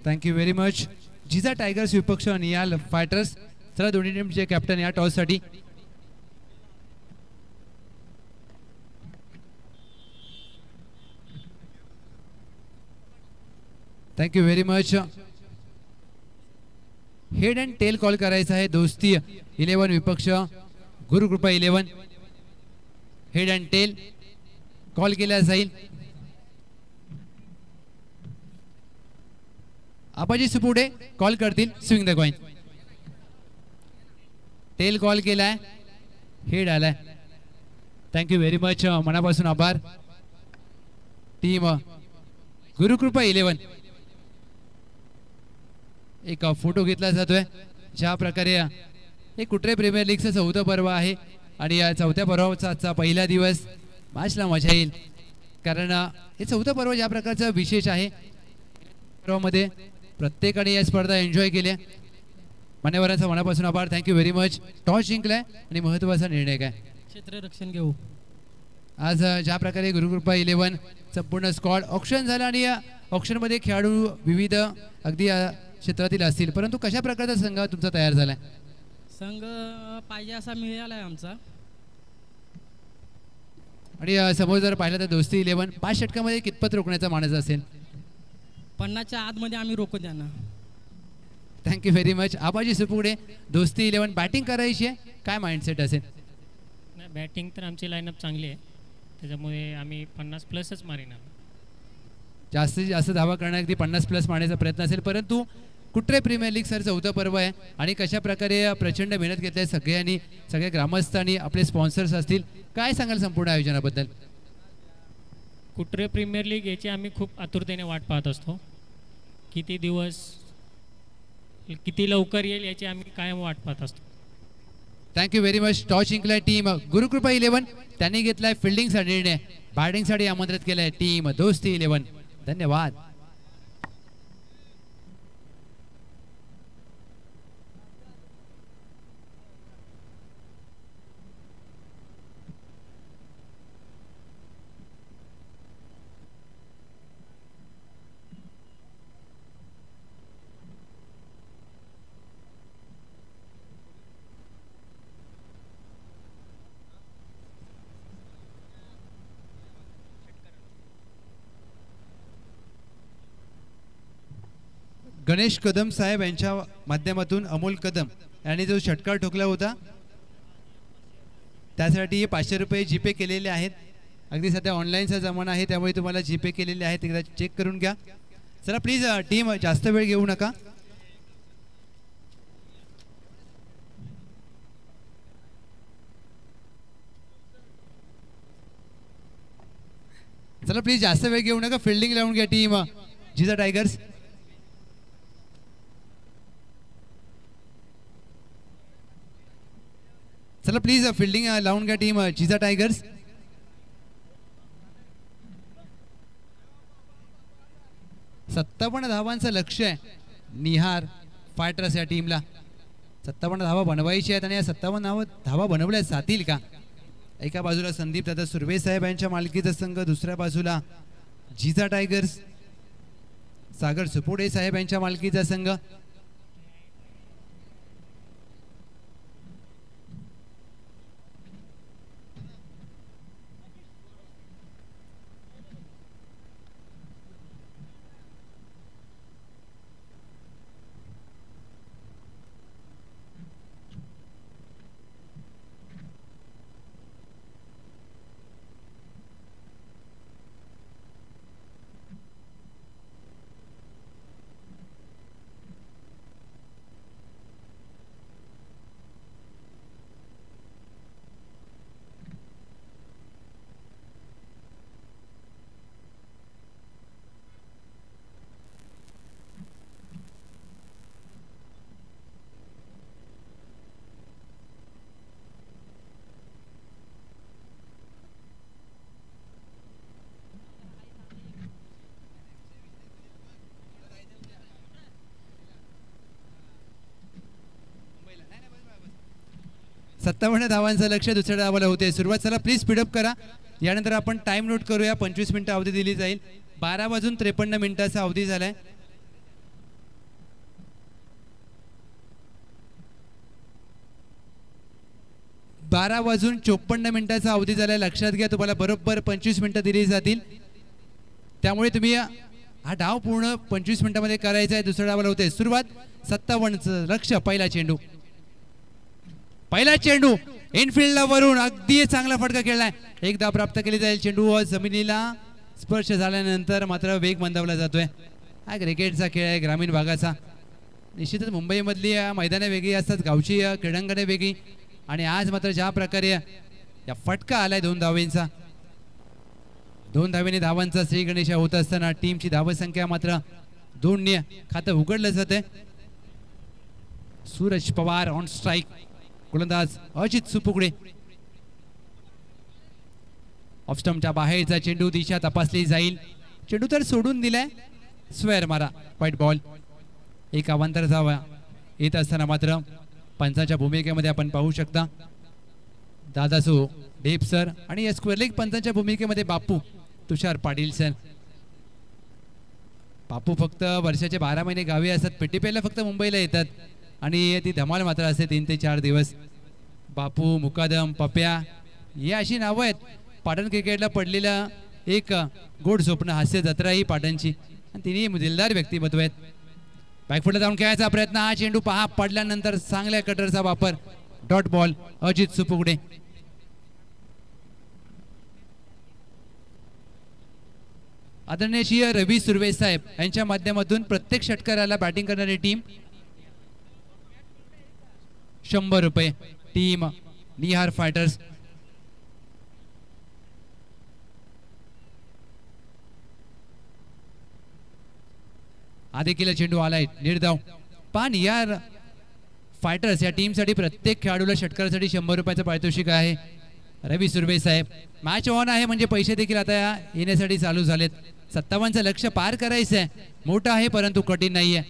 Thank you very much. Jija tigers विपक्ष निहाल फायटर्स. चला दोन्ही टीमचे कॅप्टन या टॉस साठी. Thank you very much. Head and tail call करायचा आहे. दोस्ती 11 विपक्ष Gurukrupa 11. Head and tail call केला जाईल. आबाजी सुपुडे कॉल करतील. Swing the coin. Tail call केलाय. हेड आलाय. थँक्यू व्हेरी मच, मनापासून आभार. टीम गुरुकृपा 11 एक फोटो घेतला जातोय. ज्या प्रकारे हे कुठे प्रीमियर लीगचं 4थं पर्व आहे आणि या 4थ्या पर्वाचा आजचा पहिला दिवस मॅचला मजा येईल, कारण हे 4थं पर्व ज्या प्रकारचं विशेष आहे. पर्वामध्ये प्रत्येकाने या स्पर्धा एन्जॉय केल्या. मान्यवरांचा मनापासून आभार. Thank you very much. टॉस जिंकलाय आणि महत्त्वाचा निर्णय काय? क्षेत्ररक्षण घेऊ. आज ज्या प्रकारे गुरुकृपा 11 संपूर्ण स्क्वॉड ऑप्शन झाला आणि या ऑप्शनमध्ये खेळाडू विविध अगदी क्षेत्रातील असतील, परंतु कशा प्रकारचा संघ तुमचा तयार झालाय? संघ पाहिजे असा मिळाला आहे आमचा. आणि समोर जर पाहिलं तर दोस्ती 11 5 षटकामध्ये कितपत रोखण्याचा मानस असेल? 50च्या आतमध्ये आम्ही रोखू त्यांना. Thank you very much. Abaji Supude, Dosti 11 batting करायची आहे, काय माइंडसेट असेल? नाही, बॅटिंग तर आमची लाईनअप चांगली आहे, त्याच्यामुळे आम्ही 50+ मारिणार. जास्तीत जास्त धावा करणार, अगदी 50+ मारण्याचा प्रयत्न असेल. परंतु कुठे प्रीमियर लीग सर 4थं पर्व आहे आणि कशा प्रकारे प्रचंड मेहनत घेतली आहे सगळ्यांनी, सगळ्या ग्रामस्थ आणि आपले स्पॉन्सर्स असतील, काय सांगाल संपूर्ण आयोजनाबद्दल? कुठे प्रीमियर लीग याची आम्ही खूप आतुरतेने वाट पाहत असतो. किती दिवस, किती लवकर येईल याची आम्ही कायम वाट पाहत असतो. Thank you very much. टॉस जिंकलाय टीम गुरुकृपा 11, त्यांनी घेतलाय फिल्डिंगचा निर्णय, बॅटिंगसाठी आमंत्रित केलंय टीम दोस्ती 11. धन्यवाद. गणेश कदम साहेब यांच्या माध्यमातून अमोल कदम यांनी जो षटकार ठोकला होता त्यासाठी 500 रुपये जीपे केलेले आहेत. अगदी सध्या ऑनलाईनचा जमाना आहे, त्यामुळे तुम्हाला जीपे केलेले आहेत, एकदा चेक करून घ्या. चला प्लीज टीम जास्त वेळ घेऊ नका. चला प्लीज जास्त वेळ घेऊ नका. फिल्डिंग लावून घ्या टीम जिजा टायगर्स. चला प्लीज फिल्डिंग लावून घ्या टीम जिजा टायगर्स. सत्तावन्न धावांचं लक्ष्य आहे निहार फायटर्स या टीमला. 57 धावा बनवायची आहेत आणि या 57 धावा बनवल्या जातील का? एका बाजूला संदीप दादा सुर्वे साहेब यांच्या मालकीचा संघ, दुसऱ्या बाजूला जिजा टायगर्स सागर सुपोडे साहेब यांच्या मालकीचा संघ. सत्तावन्न धावांचं लक्ष दुसऱ्या धावाला होते सुरुवात. चला प्लीज स्पीडअप करा. यानंतर आपण टाइम नोट करूया. 25 मिनिटं अवधी दिली जाईल. 12:53 अवधी झालाय. बारा वाजून 54 अवधी झालाय. लक्षात घ्या तुम्हाला बरोबर 25 मिनिटं दिली जातील, त्यामुळे तुम्ही हा डाव पूर्ण 25 मिनिटांमध्ये करायचा आहे. दुसऱ्या डावाला होते सुरुवात. 57चं लक्ष. पहिला चेंडू इनफिल्डला वरून अगदी चांगला फटका खेळलाय. एक धाव प्राप्त केली जाईल. चेंडू जमिनीला स्पर्श झाल्यानंतर मात्र वेग मंदावला जातोय. हा क्रिकेटचा खेळ आहे, ग्रामीण भागाचा. निश्चितच मुंबईमधली मैदाने वेगळी असतात, गावची क्रीडांगणे वेगळी आणि आज मात्र ज्या प्रकारे या फटका आलाय 2 धावेंचा, 2 धावेने धावांचा श्री गणेश होत असताना टीमची धावसंख्या मात्र 2 ने खातं उघडलं जाते. सूरज पवार ऑन स्ट्राइक, गोलंदाज अजित सुपुगडे. ऑफ स्टंपच्या बाहेरचा चेंडू, दिशा तपासली जाईल. चेंडू तर सोडून दिलाय, स्क्वेअर मारा, व्हाईट बॉल. एक अवांतर धावा येत असताना मात्र पंचाच्या भूमिकेमध्ये आपण पाहू शकता दादासो डेप सर आणि या स्क्वेअर लेग पंचाच्या भूमिकेमध्ये बापू तुषार पाटील सर. बापू फक्त वर्षाचे 12 महिने गावी असतात, पेटीपेला फक्त मुंबईला येतात आणि ती धमाल मात्र असते 3 ते 4 दिवस. बापू, मुकादम, पप्या ही अशी नावं आहेत. पाटण क्रिकेटला पडलेलं एक गोड स्वप्न, हास्य जत्रा ही पाटणची आणि तिन्ही दिलदार व्यक्तिमत्व आहेत. बॅकफुटला जाऊन खेळायचा प्रयत्न, हा चेंडू पहा पडल्यानंतर चांगल्या कटरचा वापर, डॉट बॉल अजित सुपुगडे. आदरणीय श्री रवी सुर्वे साहेब यांच्या माध्यमातून प्रत्येक षटकाराला बॅटिंग करणारी टीम 100 रुपये. Team Nihar fighters. आधी केला चेंडू आलाय निर्धाव. पण यार फायटर्स या टीमसाठी प्रत्येक खेळाडूला षटकारासाठी 100 रुपयाचं पारितोषिक आहे. रवी सुर्वे साहेब, मॅच ऑन आहे म्हणजे पैसे देखील आता येण्यासाठी चालू झालेत. 57चं लक्ष पार करायचं आहे, मोठं आहे परंतु कठीण नाहीये,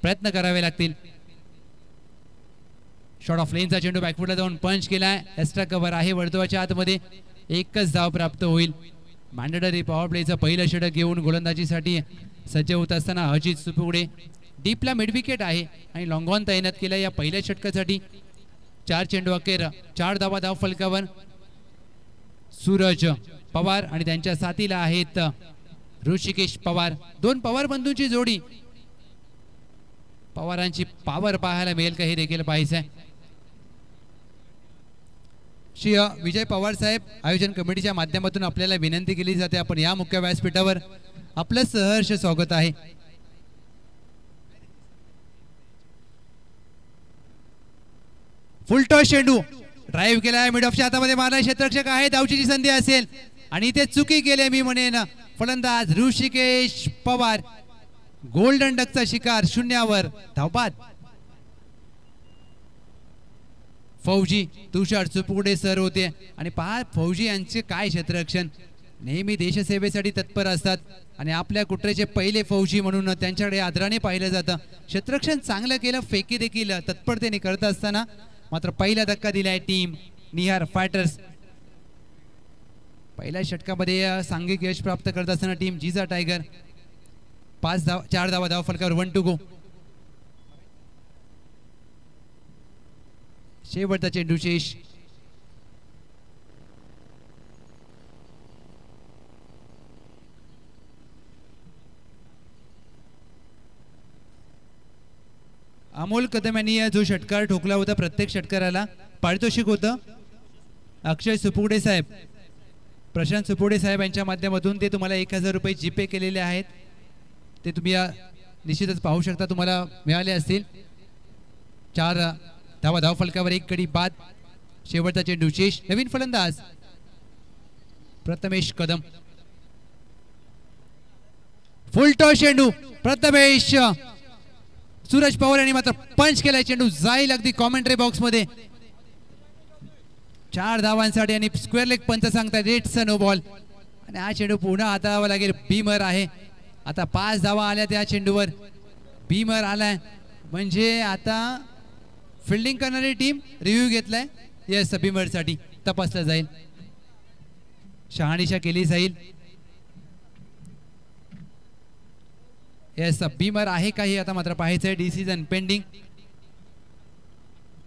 प्रयत्न करावे लागतील. शॉट ऑफ लेनचा चेंडू बॅकफुटला जाऊन पंच केलाय, एक्स्ट्रा कव्हर आहे वर्तुळाच्या आतमध्ये, एकच धाव प्राप्त होईल. मॅन्डेटरी पॉवर प्लेचं पहिलं षटक घेऊन गोलंदाजीसाठी सज्ज होत असताना अजित सुपुगडे. डीपला मिड विकेट आहे आणि लॉंग ऑन तैनात केला या पहिल्या षटकासाठी. 4 चेंडू अखेर 4 धावा धाव फलकावर. सूरज पवार आणि त्यांच्या साथीला आहेत ऋषिकेश पवार. 2 पवार बंधूंची जोडी. पवारांची पॉवर पाहायला मिळेल का हे देखील पाहायचंय. श्री विजय पवार साहेब आयोजन कमिटीच्या माध्यमातून आपल्याला विनंती केली जाते, आपण या मुख्य व्यासपीठावर आपलं सहर्ष स्वागत आहे. फुल टॉस चेंडू ड्राईव्ह केलाय, मिड ऑफच्या हातामध्ये मारला, क्षेत्ररक्षक आहे, धावचीची संधी असेल आणि इथे चुकी केली मी म्हणेन. फलंदाज ऋषिकेश पवार, गोल्डन डकचा शिकार, 0वर धावबाद. फौजी तुषार सुपुगडे सर होते आणि पहा फौजी यांचे काय क्षेत्ररक्षण, नेहमी देशसेवेसाठी तत्पर असतात आणि आपल्या कुटरेचे पहिले फौजी म्हणून त्यांच्याकडे आदराने पाहिलं जातं. क्षेत्ररक्षण चांगलं केलं, फेकी देखील तत्परतेने करत असताना मात्र पहिला धक्का दिलाय टीम निहार फायटर्स. पहिल्या षटकामध्ये सांघिक यश प्राप्त करत असताना टीम जिजा टायगर 4 धावा धाव फलकावर, 1 टू गो. शेवटचा चेंडू शेष. अमोल कदम यांनी जो षटकार ठोकला होता, प्रत्येक षटकाराला पारितोषिक होतं. अक्षय सुपुगडे साहेब, प्रशांत सुपुगडे साहेब यांच्या माध्यमातून ते तुम्हाला 1000 रुपये जीपे केलेले आहेत, ते तुम्ही निश्चितच पाहू शकता, तुम्हाला मिळाले असतील. 4 धावा धाव फलकावर, 1 गडी बाद. शेवटचा चेंडू शेष. नवीन फलंदाज प्रथमेश कदम. फुल टॉस चेंडू प्रथमेश. सूरज पवार यांनी मात्र पंच केलाय, चेंडू जाईल अगदी कॉमेंट्री बॉक्स मध्ये. 4 धावांसाठी आणि स्क्वेअर लेग पंच सांगताय, रेट्स नो बॉल आणि हा चेंडू पुन्हा हाताळावा लागेल. बीमर आहे, आता 5 धावा आल्या त्या चेंडूवर, बीमर आलाय म्हणजे आता फिल्डिंग करणारी टीम रिव्ह्यू घेतलाय. येस, बीमरसाठी तपासलं जाईल, शहानिशा केली जाईल. येस, बीमर आहे का हे आता मात्र पाहायचंय. Decision pending.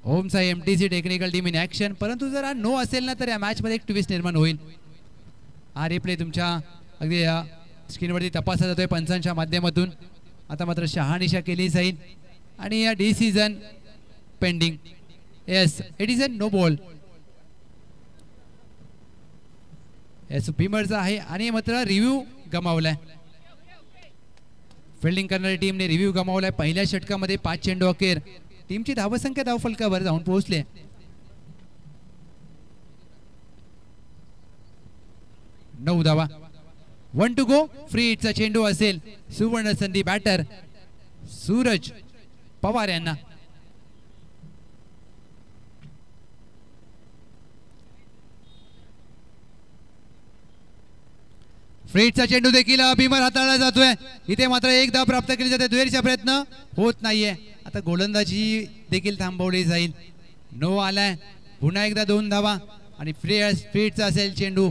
होमचा MTC technical team in action, परंतु जर हा नो असेल ना तर या मॅच मध्ये एक ट्विस्ट निर्माण होईल. हा रिप्ले तुमच्या अगदी स्क्रीनवरती तपासला जातोय पंचांच्या माध्यमातून. आता मात्र शहानिशा केली जाईल आणि या decision pending. Yes, it is a no ball. Yes, बीमरचा आहे आणि मात्र रिव्ह्यू गमावलाय. फिल्डिंग करणारी टीमने रिव्ह्यू गमावलाय. पहिल्या षटकामध्ये 5 चेंडू अखेर टीमची धावसंख्या धावफलकावर जाऊन पोहोचले. 9 धावा. 1 टू गो. फ्री हिटचा चेंडू असेल. सुवर्ण संधी बॅटर सूरज पवार यांना. फ्रीटचा चेंडू देखील भीमर हाताळला जातोय. इथे मात्र 1 धाव प्राप्त केली जाते. दुहेरीचा प्रयत्न होत नाहीये. आता गोलंदाजी देखील थांबवली जाईल. नो आलाय. पुन्हा एकदा 2 धावा आणि फ्रीटचा असेल चेंडू.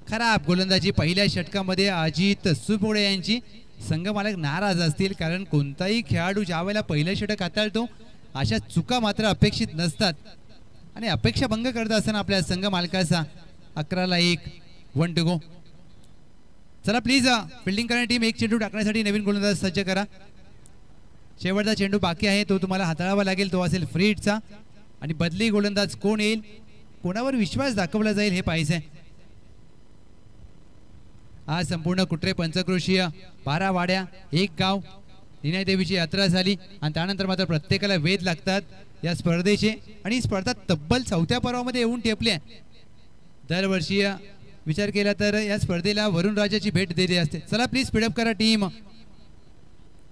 खराब गोलंदाजी पहिल्या षटकामध्ये. अजित सुपोळे यांची संघ मालक नाराज असतील, कारण कोणताही खेळाडू ज्या वेळेला पहिलं षटक हाताळतो अशा चुका मात्र अपेक्षित नसतात आणि अपेक्षा भंग करत असताना आपल्या संघ मालकाचा. 11ला 1. 1 टू गो. चला प्लीज फिल्डिंग करणारी टीम एक चेंडू टाकण्यासाठी नवीन गोलंदाज सज्ज करा. शेवटचा चेंडू बाकी आहे, तो तुम्हाला हाताळावा लागेल. तो असेल फ्रीटचा आणि बदली गोलंदाज कोण येईल, कोणावर विश्वास दाखवला जाईल हे पाहायचंय. आज संपूर्ण कुट्रे पंचक्रोशीय 12 वाड्या 1 गाव निनाय देवीची यात्रा झाली आणि त्यानंतर मात्र प्रत्येकाला वेध लागतात या स्पर्धेचे आणि स्पर्धा तब्बल 4थ्या पर्वामध्ये येऊन टेपल्या. दरवर्षी विचार केला तर या स्पर्धेला वरुण राजाची भेट दिली असते. चला प्लीज स्पीडअप करा टीम.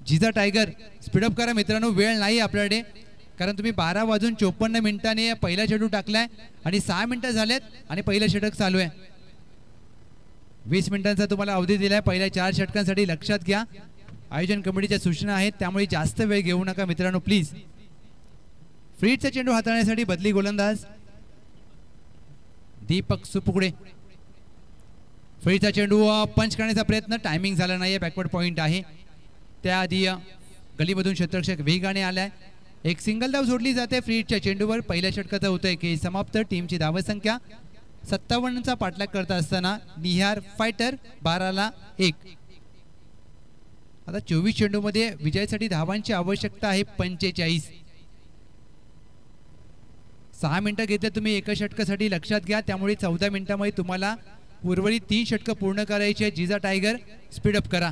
जिजा टायगर स्पीडअप करा मित्रांनो, वेळ नाही आपल्याकडे, कारण तुम्ही 12:54 पहिला चेंडू टाकलाय आणि 6 मिनिटं झालेत आणि पहिलं षटक चालू आहे. 20 मिनिटांचा तुम्हाला अवधी दिलाय पहिल्या 4 षटकांसाठी. लक्षात घ्या, आयोजन कमिटीच्या सूचना आहेत, त्यामुळे जास्त वेळ घेऊ नका मित्रांनो प्लीज. फ्रीटचा चेंडू हाताळण्यासाठी बदली गोलंदाज दीपक सुपुकडे. फ्रीटचा चेंडू पंच करण्याचा प्रयत्न, टायमिंग झाला नाहीये. बॅकवर्ड पॉइंट आहे. त्याआधी गलीमधून क्षेत्ररक्षक वेगाने आलाय. एक सिंगल धाव सोडली जाते फ्रीटच्या चेंडूवर. पहिल्या षटकाचा होतोय की समाप्त. टीमची धावसंख्या 57चा पाठलाग करता असताना निहार फायटर 12ला 1. आता 24 चेंडूमध्ये विजयासाठी धावांची आवश्यकता आहे 45. 6 मिनिटं घेतले तुम्ही एका षटकासाठी, लक्षात घ्या. त्यामुळे 14 मिनिटांमध्ये तुम्हाला उर्वरित 3 षटकं पूर्ण करायची आहेत. जिजा टायगर स्पीडअप करा.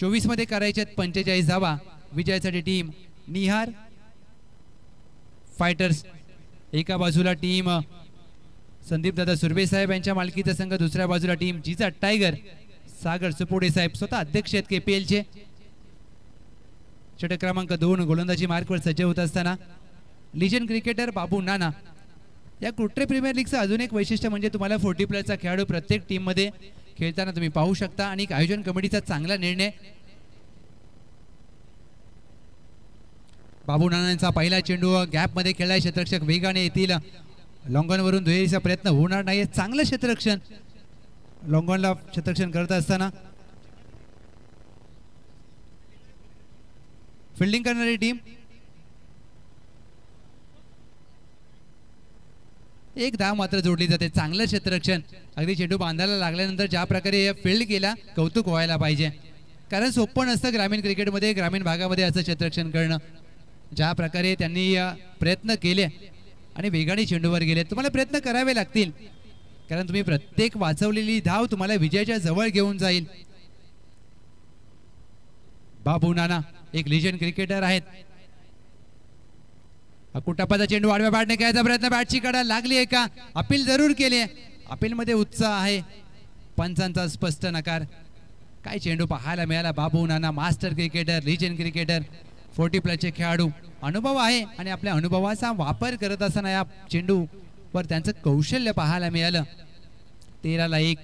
24 मध्ये करायचे आहेत 45 धावा. विजयासाठी टीम निहार फायटर्स. एका बाजूला टीम संदीप दादा सुर्वे साहेब यांच्या मालकीचा संघ, दुसऱ्या बाजूला टीम जिजा टायगर सागर सुपोडे साहेब, स्वतः अध्यक्ष आहेत KPLचे. षटक क्रमांक 2 गोलंदाजी मार्कवर सज्ज होत असताना लिजंड क्रिकेटर बाबू नाना. या कुट्रे प्रीमियर लीगचं अजून एक वैशिष्ट्य म्हणजे तुम्हाला 40+ खेळाडू प्रत्येक टीममध्ये खेळताना तुम्ही पाहू शकता आणि आयोजन कमिटीचा चांगला निर्णय. बाबू नानांचा पहिला चेंडू गॅपमध्ये खेळलाय. क्षेत्ररक्षक वेगाने येतील. लॉंगॉनवरून दुहेरीचा प्रयत्न होणार नाही. चांगलं क्षेत्ररक्षण लॉंगॉनला क्षेत्ररक्षण करत असताना फिल्डिंग करणारी टीम. एक धाव मात्र जोडली जाते. चांगलं क्षेत्ररक्षण. अगदी चेंडू बांधायला लागल्यानंतर ज्या प्रकारे फील्ड केला कौतुक व्हायला पाहिजे, कारण सोपं नसतं ग्रामीण क्रिकेटमध्ये, ग्रामीण भागामध्ये असं क्षेत्ररक्षण करणं. ज्या प्रकारे त्यांनी प्रयत्न केले आणि वेगाने चेंडूवर गेले. तुम्हाला प्रयत्न करावे लागतील, कारण तुम्ही प्रत्येक वाचवलेली धाव तुम्हाला विजयाच्या जवळ घेऊन जाईल. बाबू नाना एक लिजंड क्रिकेटर आहेत. कुटापाचा चेंडू आडव्या बॅटने खेळायचा प्रयत्न, बॅटची कडा लागली आहे का? अपील जरूर केले. अपील मध्ये उत्साह आहे. पंचांचा स्पष्ट नकार. काय चेंडू पाहायला मिळाला. बाबू नाना मास्टर क्रिकेटर, लिजंड क्रिकेटर, 40+ खेळाडू, अनुभव आहे आणि आपल्या अनुभवाचा वापर करत असताना या चेंडूवर त्यांचं कौशल्य पाहायला मिळालं. 13ला 1.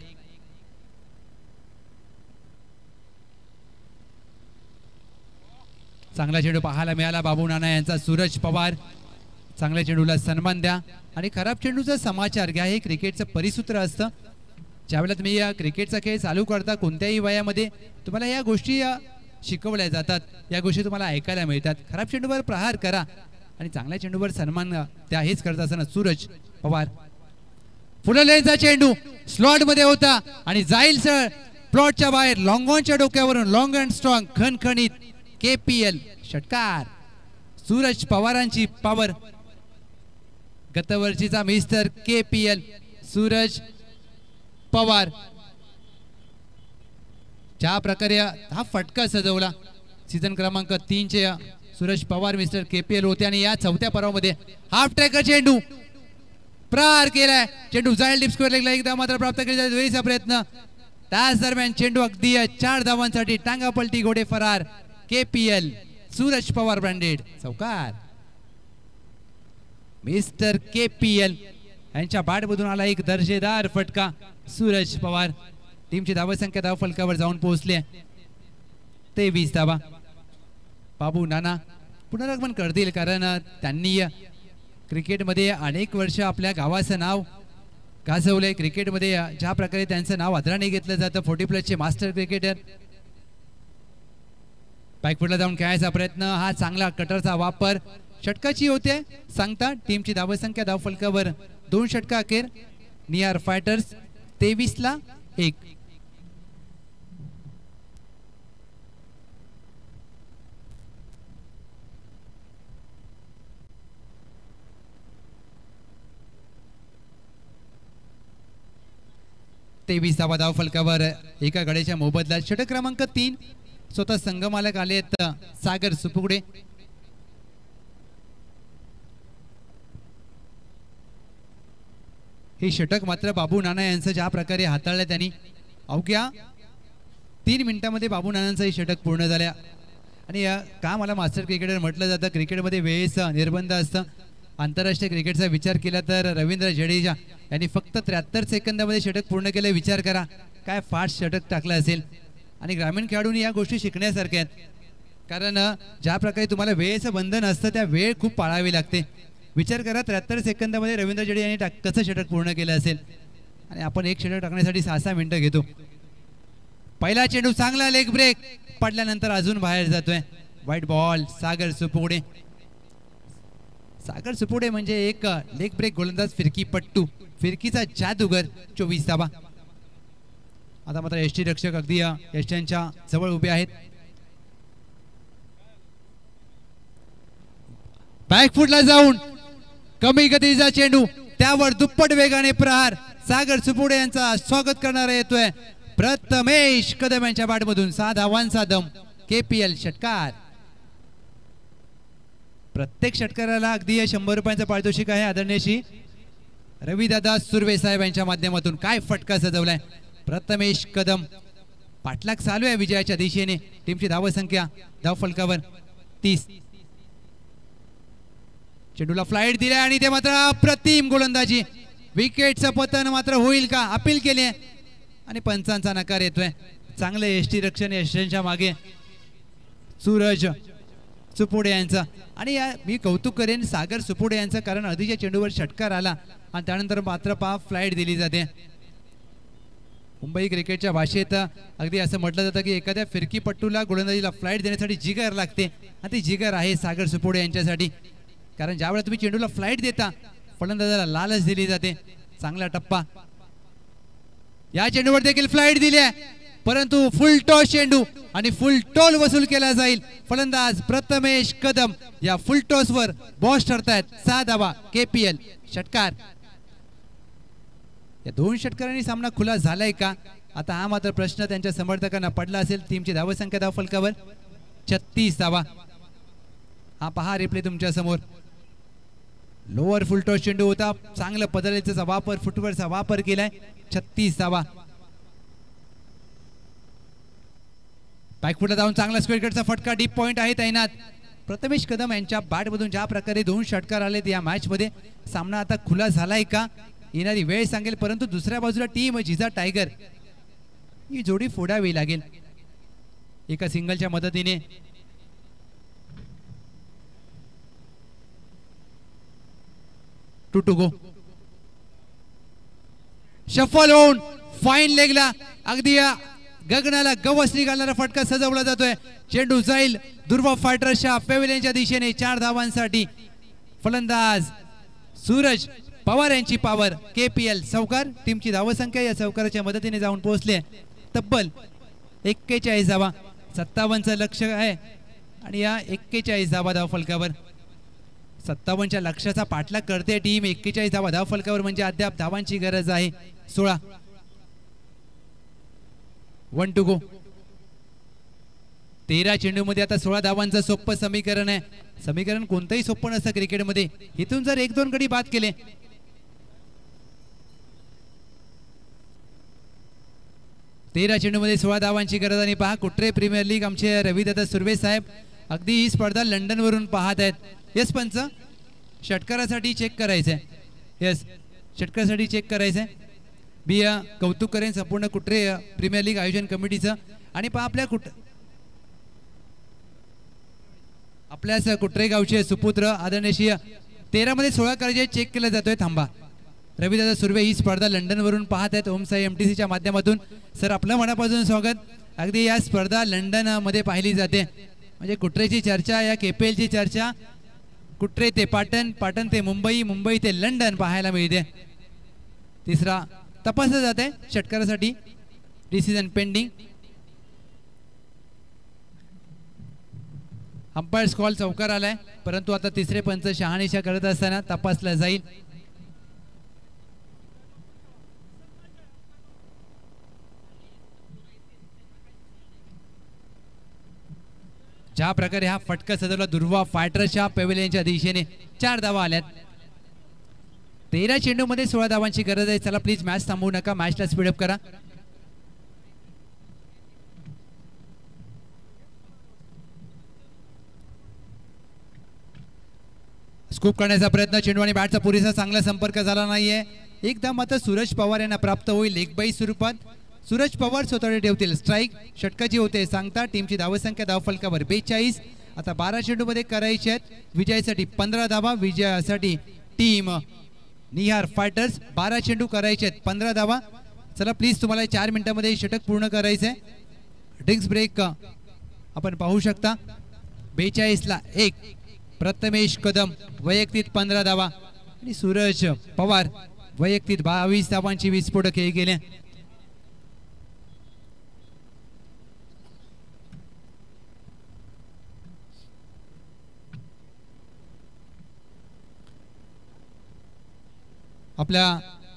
चांगला चेंडू पाहायला मिळाला बाबू नाना यांचा. सूरज पवार, चांगल्या चेंडूला सन्मान द्या आणि खराब चेंडूचा समाचार घ्या. हे क्रिकेटचं परिसूत्र असतं. ज्यावेळेला तुम्ही या क्रिकेटचा खेळ चालू करता कोणत्याही वयामध्ये तुम्हाला या गोष्टी शिकवल्या जातात, या गोष्टी तुम्हाला ऐकायला मिळतात. खराब चेंडूवर प्रहार करा आणि चांगल्या चेंडूवर सन्मान द्या. हेच करत असताना सूरज पवार. फुललेचा चेंडू स्लॉट मध्ये होता आणि जाईल सर प्लॉटच्या बाहेर. लॉंगॉनच्या डोक्यावरून लॉंग अँड स्ट्रॉंग खणखणीत KPL षटकार. सूरज पवारांची पॉवर. गतवर्षीचा मिस्टर KPL सूरज पवार. ज्या प्रकारे हा फटका सजवला सीझन क्रमांक 3चे सूरज पवार मिस्टर KPL होते आणि या 4थ्या पर्वामध्ये हाफ ट्रॅकर चेंडू प्रहार केलाय, चेंडू जाईल डीप स्क्वेअर लेगला एकदा मात्र प्राप्त केला दुहेरीचा प्रयत्न. त्याच दरम्यान चेंडू अगदी 4 धावांसाठी टांगा पलटी घोडे फरार. KPL सूरज पवार ब्रँडेड चौकार. मिस्टर KPL यांच्या बॅटमधून आला एक दर्जेदार फटका. सूरज पवार टीमची धावसंख्या धाव फलकावर जाऊन पोहोचली 23 धावा. बाबू नाना पुनरागमन करतील कारण त्यांनी क्रिकेटमध्ये अनेक वर्ष आपल्या गावाचं नाव गाजवलंय. क्रिकेटमध्ये ज्या प्रकारे त्यांचं नाव आदराने घेतलं जातं 40+ मास्टर क्रिकेटर. बॅकफुटला जाऊन खेळायचा प्रयत्न, हा चांगला कटरचा वापर, षटकाची होते सांगता. टीमची धावसंख्या धाव फलकावर 2 षटका अखेर. निआर फायटर्स 23-1. धावा धाव फलकावर एका गड्याच्या मोबदल्यात. षटक क्रमांक 3 स्वतः संघमालक आले आहेत सागर सुपुगडे. हे षटक मात्र बाबू नाना यांचं ज्या प्रकारे हाताळलं त्यांनी अवघ्या 3 मिनिटांमध्ये बाबू नानांचं हे षटक पूर्ण झाल्या. आणि का मला मास्टर क्रिकेटर म्हटलं जातं, क्रिकेटमध्ये वेळेचा निर्बंध असतं. आंतरराष्ट्रीय क्रिकेटचा विचार केला तर रवींद्र जडेजा यांनी फक्त 73 सेकंदामध्ये षटक पूर्ण केलं. विचार करा काय फास्ट षटक टाकलं असेल. आणि ग्रामीण खेळाडूंनी या गोष्टी शिकण्यासारख्या आहेत, कारण ज्या प्रकारे तुम्हाला वेळेचं बंधन असतं त्या वेळ खूप पाळावी लागते. विचार करा 73 सेकंदामध्ये रवींद्र जडेजा यांनी कसं षटक पूर्ण केलं असेल. आणि आपण एक षटक टाकण्यासाठी 6-6 मिनिटं घेतो. पहिला चेंडू चांगला लेग ब्रेक पडल्यानंतर अजून बाहेर जातोय. व्हाईट बॉल सागर सुपुगडे. सागर सुपुगडे म्हणजे एक लेग ब्रेक गोलंदाज, फिरकी पट्टू, फिरकीचा जादूगर. 24 धावा. आता मात्र एसटी रक्षक अगदी यष्ट्यांच्या जवळ उभे आहेत. बॅकफुटला जाऊन कमी गतीचा चेंडू, त्यावर दुप्पट वेगाने प्रहार. सागर सुपुगडे यांचा स्वागत करणारा येतोय प्रथमेश कदम यांच्या बॅटमधून. 6 धावांचा दम. KPL षटकार. प्रत्येक षटकाराला अगदी 100 रुपयांचं पारितोषिक आहे. आदरणीय श्री रविदादा सुर्वे साहेब यांच्या माध्यमातून. काय फटका सजवलाय प्रथमेश कदम. पाठलाग चालू आहे विजयाच्या दिशेने. टीमची धावसंख्या धाव फलकावर 30. चेंडूला फ्लाईट दिलाय आणि ते मात्र अप्रतिम गोलंदाजी. विकेटचं पतन मात्र होईल का, अपील केले आणि पंचांचा नकार येतोय. चांगलं एसटी रक्षण यशांच्या मागे सूरज सुपुडे यांचा. आणि मी कौतुक करेन सागर सुपुडे यांचं, कारण अर्धीच्या चेंडूवर षटकार आला आणि त्यानंतर मात्र फ्लाईट दिली जाते. मुंबई क्रिकेटच्या भाषेत अगदी असं म्हटलं जातं की एखाद्या फिरकीपट्टूला गोलंदाजीला फ्लाईट देण्यासाठी जिगर लागते आणि ती जिगर आहे सागर सुपुडे यांच्यासाठी. कारण ज्यावेळेला तुम्ही चेंडूला फ्लाईट देता फलंदाजाला लालच दिली जाते. चांगला टप्पा. या चेंडूवर देखील फ्लाईट दिली आहे, परंतु फुल टॉस चेंडू आणि फुल टोल वसूल केला जाईल. फलंदाज प्रथमेश कदम या फुल टॉस वर बॉस ठरतायत. 6 धावा. KPL षटकार. या 2 षटकारांनी सामना खुला झालाय का, आता हा मात्र प्रश्न त्यांच्या समर्थकांना पडला असेल. टीमची धावसंख्या धाव फलकावर 36 धावा. हा पहा रिप्ले तुमच्या समोर. लोअर फुल टॉस चेंडू होता, चांगला पदरेचा वापर, फुटवरचा वापर केलाय. 36 धावा. बॅकफुटला जाऊन चांगला स्क्वेअर कटचा फटका, डीप पॉइंट आहे तैनात. प्रथमेश कदम यांच्या बॅटमधून ज्या प्रकारे 2 षटकार आलेत या मॅच मध्ये, सामना आता खुला झालाय का येणारी वेळ सांगेल. परंतु दुसऱ्या बाजूला टीम जिजा टायगर ही जोडी फोडावी लागेल एका सिंगलच्या मदतीने. To go. शफल होऊन फाईन लेगला अगदी गगनाला गवसणी घालणारा फटका सजवला जातोय. चेंडू जाईल दुर्वा फायटर्सच्या पेव्हिलियनच्या दिशेने 4 धावांसाठी. फलंदाज सूरज पवार यांची पावर. KPL चौकार. टीमची धावसंख्या या चौकाराच्या मदतीने जाऊन पोहोचले तब्बल 41 धावा. 57चं लक्ष आहे आणि या 41 धावा धाव फलकावर. 57च्या लक्ष्याचा पाठलाग करते टीम. 41 धावा धाव फलकावर म्हणजे अद्याप धावांची गरज आहे. 16. 1 टू गो. 13 चेंडू मध्ये आता 16 धावांचं सोपं समीकरण आहे. समीकरण कोणतंही सोपं नसतं क्रिकेटमध्ये. इथून जर 1-2 गडी बाद केले 13 चेंडूमध्ये 16 धावांची गरज आणि पहा कुट्रे प्रीमियर लीग आमचे रविदादा सुर्वे साहेब अगदी ही स्पर्धा लंडनवरून पाहत आहेत। यस पंच षटकारासाठी चेक करायचंय, यस षटकारासाठी चेक करायचंय। मी कौतुक करेन संपूर्ण कुट्रे प्रीमियर लीग आयोजन कमिटीचं। आणि पहा आपल्याच कुट्रे गावचे सुपुत्र आदरणीय 13 मध्ये 16 करायचे चेक केला जातोय। थांबा रविदादा सुर्वे ही स्पर्धा लंडनवरून पाहत आहेत ओम साई MTCच्या माध्यमातून। सर आपलं मनापासून स्वागत। अगदी या स्पर्धा लंडन मध्ये पाहिली जाते म्हणजे कुट्रेची चर्चा या KPLची चर्चा कुट्रे ते पाटण, पाटण ते मुंबई, मुंबई ते लंडन पाहायला मिळते। तिसरा तपासला जाते षटकारासाठी डिसिजन पेंडिंग। अंपायर कॉल चौकार आलाय परंतु आता तिसरे पंच शहानिशा करत असताना तपासला जाईल। ज्या प्रकारे हा फटका सजवला दुर्वा फायटर्सच्या पेव्हिलियनच्या दिशेने 4 धावा आल्यात। 13 चेंडूमध्ये 16 धावांची गरज आहे। चला प्लीज मॅच थांबवू नका, मॅचला स्पीडअप करा। स्कूप करण्याचा प्रयत्न, चेंडू आणि बॅटचा पुरेसा चांगला संपर्क झाला नाहीये। एकदा मात्र सूरज पवार यांना प्राप्त होईल लेग बाय स्वरूपात। सूरज पवार स्वतःकडे ठेवतील स्ट्राईक। षटकाची होते सांगता टीमची धावसंख्या धावफलकावर 42। आता 12 चेंडूमध्ये करायचे आहेत विजयासाठी 15 धावा। विजयासाठी टीम निहार फायटर्स 12 चेंडू करायचे आहेत 15 धावा। चला प्लीज तुम्हाला 4 मिनिटांमध्ये षटक पूर्ण करायचंय। ड्रिंक्स ब्रेक आपण पाहू शकता। 42 ला 1 प्रथमेश कदम वैयक्तिक 15 धावा आणि सूरज पवार वैयक्तिक 22 धावांची विस्फोटक हे गेले। आपल्या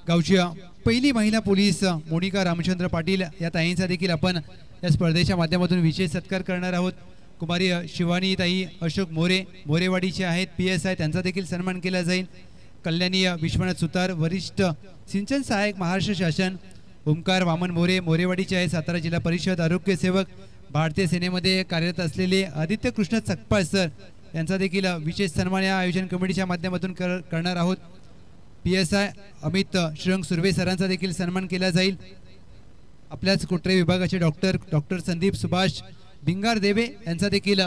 गावची पहिली महिला पोलीस मोनिका रामचंद्र पाटील या ताईंचा देखील आपण या स्पर्धेच्या माध्यमातून विशेष सत्कार करणार आहोत। कुमारी शिवानी ताई अशोक मोरे मोरेवाडीचे आहेत PSI, त्यांचा देखील सन्मान केला जाईल। कल्याणी विश्वनाथ सुतार वरिष्ठ सिंचन सहाय्यक महाराष्ट्र शासन। ओमकार वामन मोरे मोरेवाडीचे आहेत सातारा जिल्हा परिषद आरोग्य सेवक। भारतीय सेनेमध्ये कार्यरत असलेले आदित्य कृष्ण चकपाळ सर यांचा देखील विशेष सन्मान या आयोजन कमिटीच्या माध्यमातून करणार आहोत। PSI अमित श्रंग सुर्वे सरांचा देखील सन्मान केला जाईल। आपल्याच कुट्रे विभागाचे डॉक्टर संदीप सुभाष भिंगार देवे यांचा देखील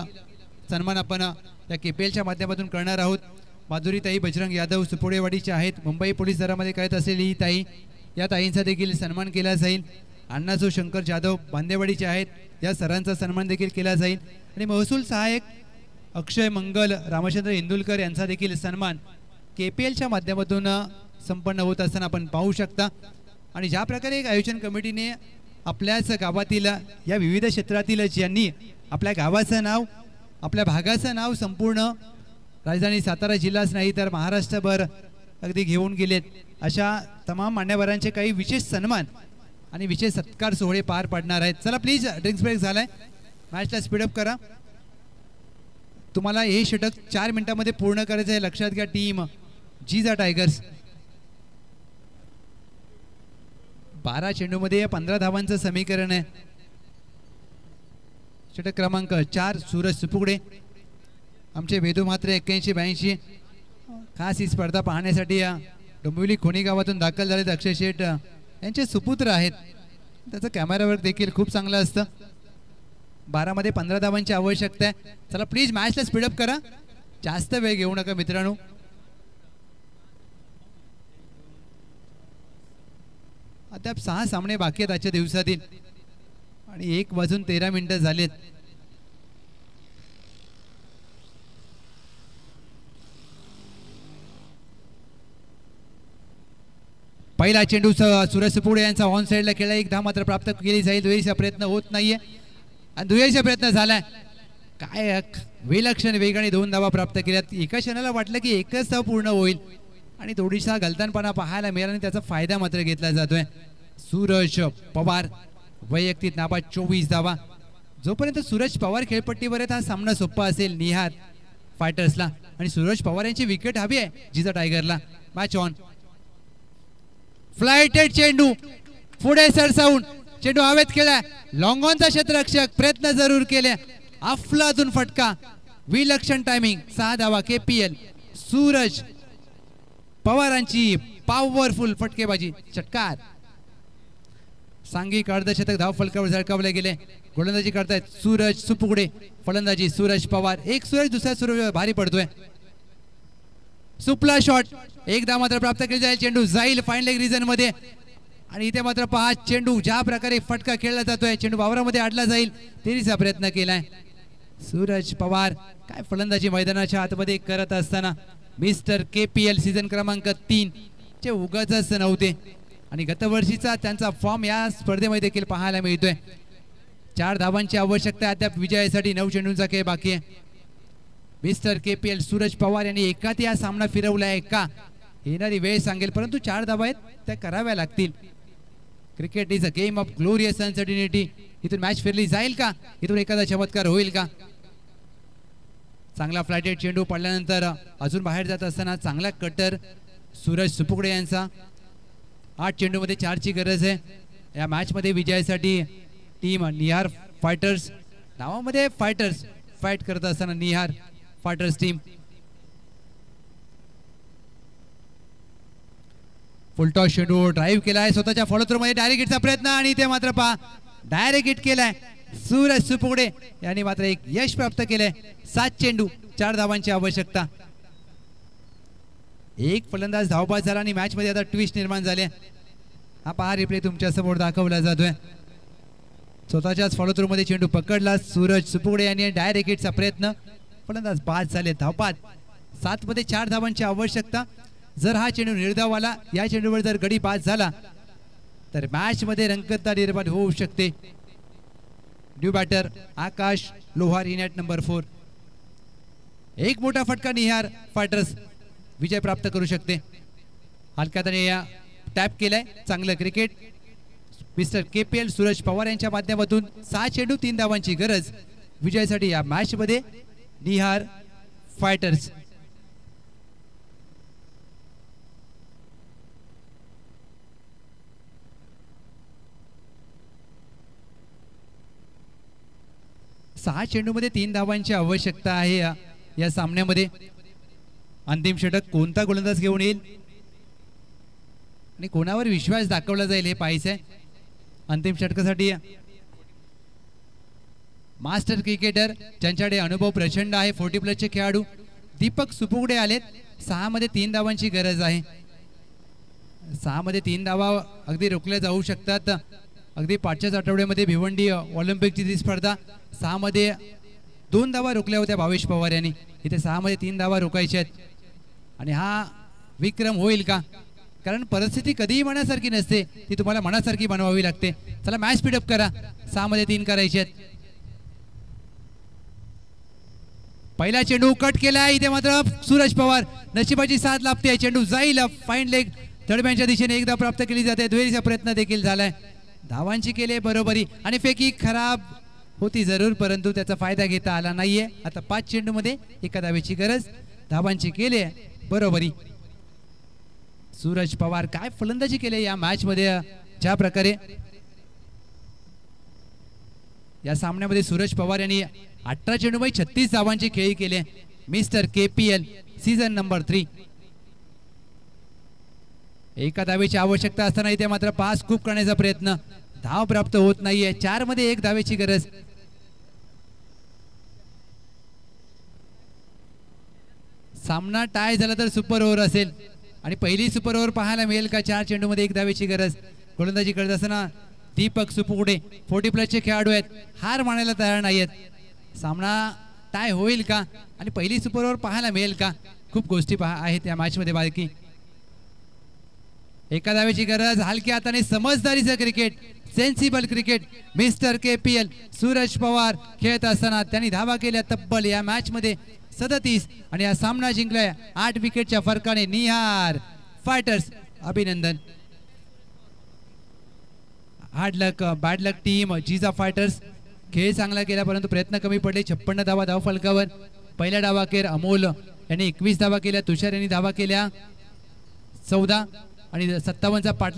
सन्मान आपण या KPLच्या माध्यमातून करणार आहोत। माधुरीताई बजरंग यादव सुपोडेवाडीचे आहेत। मुंबई पोलीस दलामध्ये कार्यरत असलेली ही ताई, या ताईंचा देखील सन्मान केला जाईल। अण्णाजो शंकर जाधव बांदेवाडीचे आहेत, या सरांचा सन्मान देखील केला जाईल। आणि महसूल सहाय्यक अक्षय मंगल रामचंद्र इंदुलकर यांचा देखील सन्मान KPLच्या माध्यमातून संपन्न होत असताना आपण पाहू शकता। आणि ज्या प्रकारे एक आयोजन कमिटीने आपल्याच गावातील या विविध क्षेत्रातील ज्यांनी आपल्या गावाचं नाव आपल्या भागाचं नाव संपूर्ण राजधानी सातारा जिल्हाच नाही तर महाराष्ट्रभर अगदी घेऊन गेलेत अशा तमाम मान्यवरांचे काही विशेष सन्मान आणि विशेष सत्कार सोहळे पार पडणार आहेत। चला प्लीज ड्रिंक्स ब्रेक झालाय, मॅचला स्पीडअप करा। तुम्हाला हे षटक 4 मिनिटांमध्ये पूर्ण करायचं आहे, लक्षात घ्या। टीम जिजा टायगर्स 12 चेंडूमध्ये 15 धावांचं समीकरण आहे। षटक क्रमांक 4 सूरज सुपुगडे आमचे वेदू मात्रे 81-82 खास ही स्पर्धा पाहण्यासाठी डोंबिवली खोणी गावातून दाखल झालेत। अक्षय शेठ यांचे सुपुत्र आहेत, त्याचं कॅमेरावर देखील खूप चांगलं असतं। 12 मध्ये 15 धावांची आवश्यकता आहे। चला प्लीज मॅचला स्पीडअप करा, जास्त वेळ घेऊ नका मित्रांनो। अद्याप 6 सामने बाकी आहेत आजच्या दिवसातील आणि 1:13 झालेत। पहिला चेंडू सूरज सुपुडे यांचा ऑन साइडला खेळला, 1 धाव मात्र प्राप्त केली जाईल। दुहेरीचा प्रयत्न होत नाहीये आणि दुहेरीचा प्रयत्न झालाय। काय विलक्षण वेगाने 2 धावा प्राप्त केल्यात। एका क्षणाला वाटलं की एकच धाव पूर्ण होईल आणि थोडीसा गलतानपणा पाहायला मिळाला आणि त्याचा फायदा मात्र घेतला जातोय। सूरज पवार वैयक्तिक नाबाद 24 धावा। जोपर्यंत सूरज पवार खेळपट्टीवर आहेत हा सामना सोपा असेल निहार फायटर्सला आणि सूरज पवार यांची विकेट हवी आहे जिजा टायगरला। Match on. फ्लायटेड चेंडू पुढे सरसावून चेंडू हवेत खेळलाय, लॉंग ऑनचा क्षेत्ररक्षक प्रयत्न जरूर केले, अफलातून फटका, विलक्षण टायमिंग, 6 धावा KPL. सूरज पवारांची पॉवरफुल फटकेबाजी, षटकार. सांघिक अर्धशतक धाव फलकावर झळकावले गेले. गोलंदाजी करतायत सूरज सुपुगडे, फलंदाजी सूरज पवार. एक सूरज दुसरा सूरज भारी पडतोय. सुपला शॉट, एक धाव मात्र प्राप्त केली जाईल. चेंडू जाईल फाईन लेग रिजन मध्ये आणि इथे मात्र पहा चेंडू ज्या प्रकारे फटका खेळला जातोय, चेंडू वावरामध्ये अडला जाईल तेरीचा प्रयत्न केलाय सूरज पवार. काय फलंदाजी मैदानाच्या आतमध्ये करत असताना मिस्टर KPL सीझन क्रमांक 3 चे उगाचच नव्हते आणि गतवर्षीचा त्यांचा फॉर्म या स्पर्धेमध्ये देखील पाहायला मिळतोय. 4 धावांची आवश्यकता अद्याप विजयासाठी. 9 चेंडूंचा खेळ बाकी आहे. मिस्टर KPL सूरज पवार यांनी एकात या सामना फिरवलाय का येणारी वेळ सांगेल, परंतु 4 धावा आहेत त्या कराव्या लागतील. Cricket is a game of glorious uncertainty. इथून मॅच फिरली जाईल का, इथून एखादा चमत्कार होईल का. चांगला फ्लायटेड चेंडू पडल्यानंतर अजून बाहेर जात असताना चांगला कटर सूरज सुपुगडे यांचा. 8 चेंडूमध्ये 4ची गरज आहे या मॅच मध्ये विजयासाठी. टीम निहार फायटर्स, नावामध्ये फायटर्स, फाईट करत असताना निहार फायटर्स टीम. फुलटॉस चेंडू ड्राईव्ह केलाय स्वतःच्या फॉलो थ्रू मध्ये, डायरेक्ट हिटचा प्रयत्न आणि ते मात्र पहा डायरेक्ट हिट केलाय सूरज सुपुगडे यांनी मात्र एक यश प्राप्त केलंय. 7 चेंडू 4 धावांची आवश्यकता. एक फलंदाज धावबाद झाला आणि मॅच मध्ये आता ट्विस्ट निर्माण झाले. हा पहा रिप्ले तुमच्या समोर दाखवला जातोय. स्वतःच्याच फॉलो थ्रू मध्ये चेंडू पकडला सूरज सुपुगडे यांनी, डायरेक्ट हिटचा प्रयत्न, फलंदाज बाद झाले, धावबाद. 7 मध्ये 4 धावांची आवश्यकता. जर हा चेंडू निर्धाव आला, या चेंडूवर जर गडी बाद झाला तर मॅच मध्ये रंगतदार निर्माण होऊ शकते. New batter Akash Lohar in at number 4. एक मोठा फटका निहार फायटर्स विजय प्राप्त करू शकते. हलक्याने या टॅप केलाय, चांगलं cricket. Mister KPL Suraj Pawar यांच्या माध्यमातून 6 चेंडू 3 धावांची गरज विजयासाठी या मॅच मध्ये निहार फायटर्स. सहा चेंडूमध्ये 3 धावांची आवश्यकता आहे या सामन्यामध्ये. अंतिम षटक कोणता गोलंदाज घेऊन येईल आणि कोणावर विश्वास दाखवला जाईल हे पाहायचंय. अंतिम षटकासाठी मास्टर क्रिकेटर ज्यांच्याकडे अनुभव प्रचंड आहे, 40+ चे खेळाडू दीपक सुपुगडे आलेत. 6 मध्ये 3 धावांची गरज आहे. 6 मध्ये 3 धावा अगदी रोखल्या जाऊ शकतात. अगदी 5च्याच आठवड्यामध्ये भिवंडी ऑलिम्पिकची ती स्पर्धा 6 मध्ये 2 धावा रोखल्या होत्या भावेश पवार यांनी. इथे 6 मध्ये 3 धावा रोखायच्या आहेत आणि हा विक्रम होईल का, कारण परिस्थिती कधीही मनासारखी नसते, ती तुम्हाला मनासारखी बनवावी लागते. चला मॅच स्पीडअप करा, 6 मध्ये 3 करायचे आहेत. पहिला चेंडू कट केला, इथे मात्र सूरज पवार नशिबाची साथ लाभते. चेंडू जाईल फाईन लेग तडब्यांच्या दिशेने, एकदा प्राप्त केली जाते. दुहेरीचा प्रयत्न देखील झालाय, धावांची केली बरोबरी आणि फेकी खराब होती जरूर, परंतु त्याचा फायदा घेता आला नाहीये. आता 5 चेंडू मध्ये 1 धावेची गरज, धावांची केली बरोबरी. सूरज पवार काय फलंदाजी केली या मॅच मध्ये. ज्या प्रकारे या सामन्यामध्ये सूरज पवार यांनी 18 चेंडूमध्ये 36 धावांची खेळी केले. Mister KPL season number 3. 1 धावेची आवश्यकता असताना इथे मात्र 5 स्कूप करण्याचा प्रयत्न, धाव प्राप्त होत नाहीये. 4 मध्ये 1 धावेची गरज. सामना टाय झाला तर सुपर ओव्हर असेल आणि पहिली सुपर ओव्हर पाहायला मिळेल का. 4 चेंडू मध्ये 1 धावेची गरज. गोलंदाजी करत असताना दीपक सुपुगडे 40+ चे खेळाडू आहेत, हार मानायला तयार नाहीयेत. सामना टाय होईल का आणि पहिली सुपर ओव्हर पाहायला मिळेल का. खूप गोष्टी आहेत या मॅच मध्ये बाकी. 1 धावेची गरज, हलक्या हाताने समजदारीचं cricket, sensible cricket. Mister KPL Suraj Pawar खेळत असताना त्यांनी धावा केल्या तब्बल या मॅच मध्ये 37 आणि हा सामना जिंकलाय 8 विकेटच्या फरकाने निहार फायटर्स. अभिनंदन. हार्ड लक बॅड लक टीम जिजा फायटर्स. खेळ चांगला केला परंतु प्रयत्न कमी पडले. 56 धावा धाव फलकावर. पहिल्या डावाखेर अमोल यांनी 21 धावा केल्या, तुषार यांनी धावा केल्या 14 आणि 57चा पाठला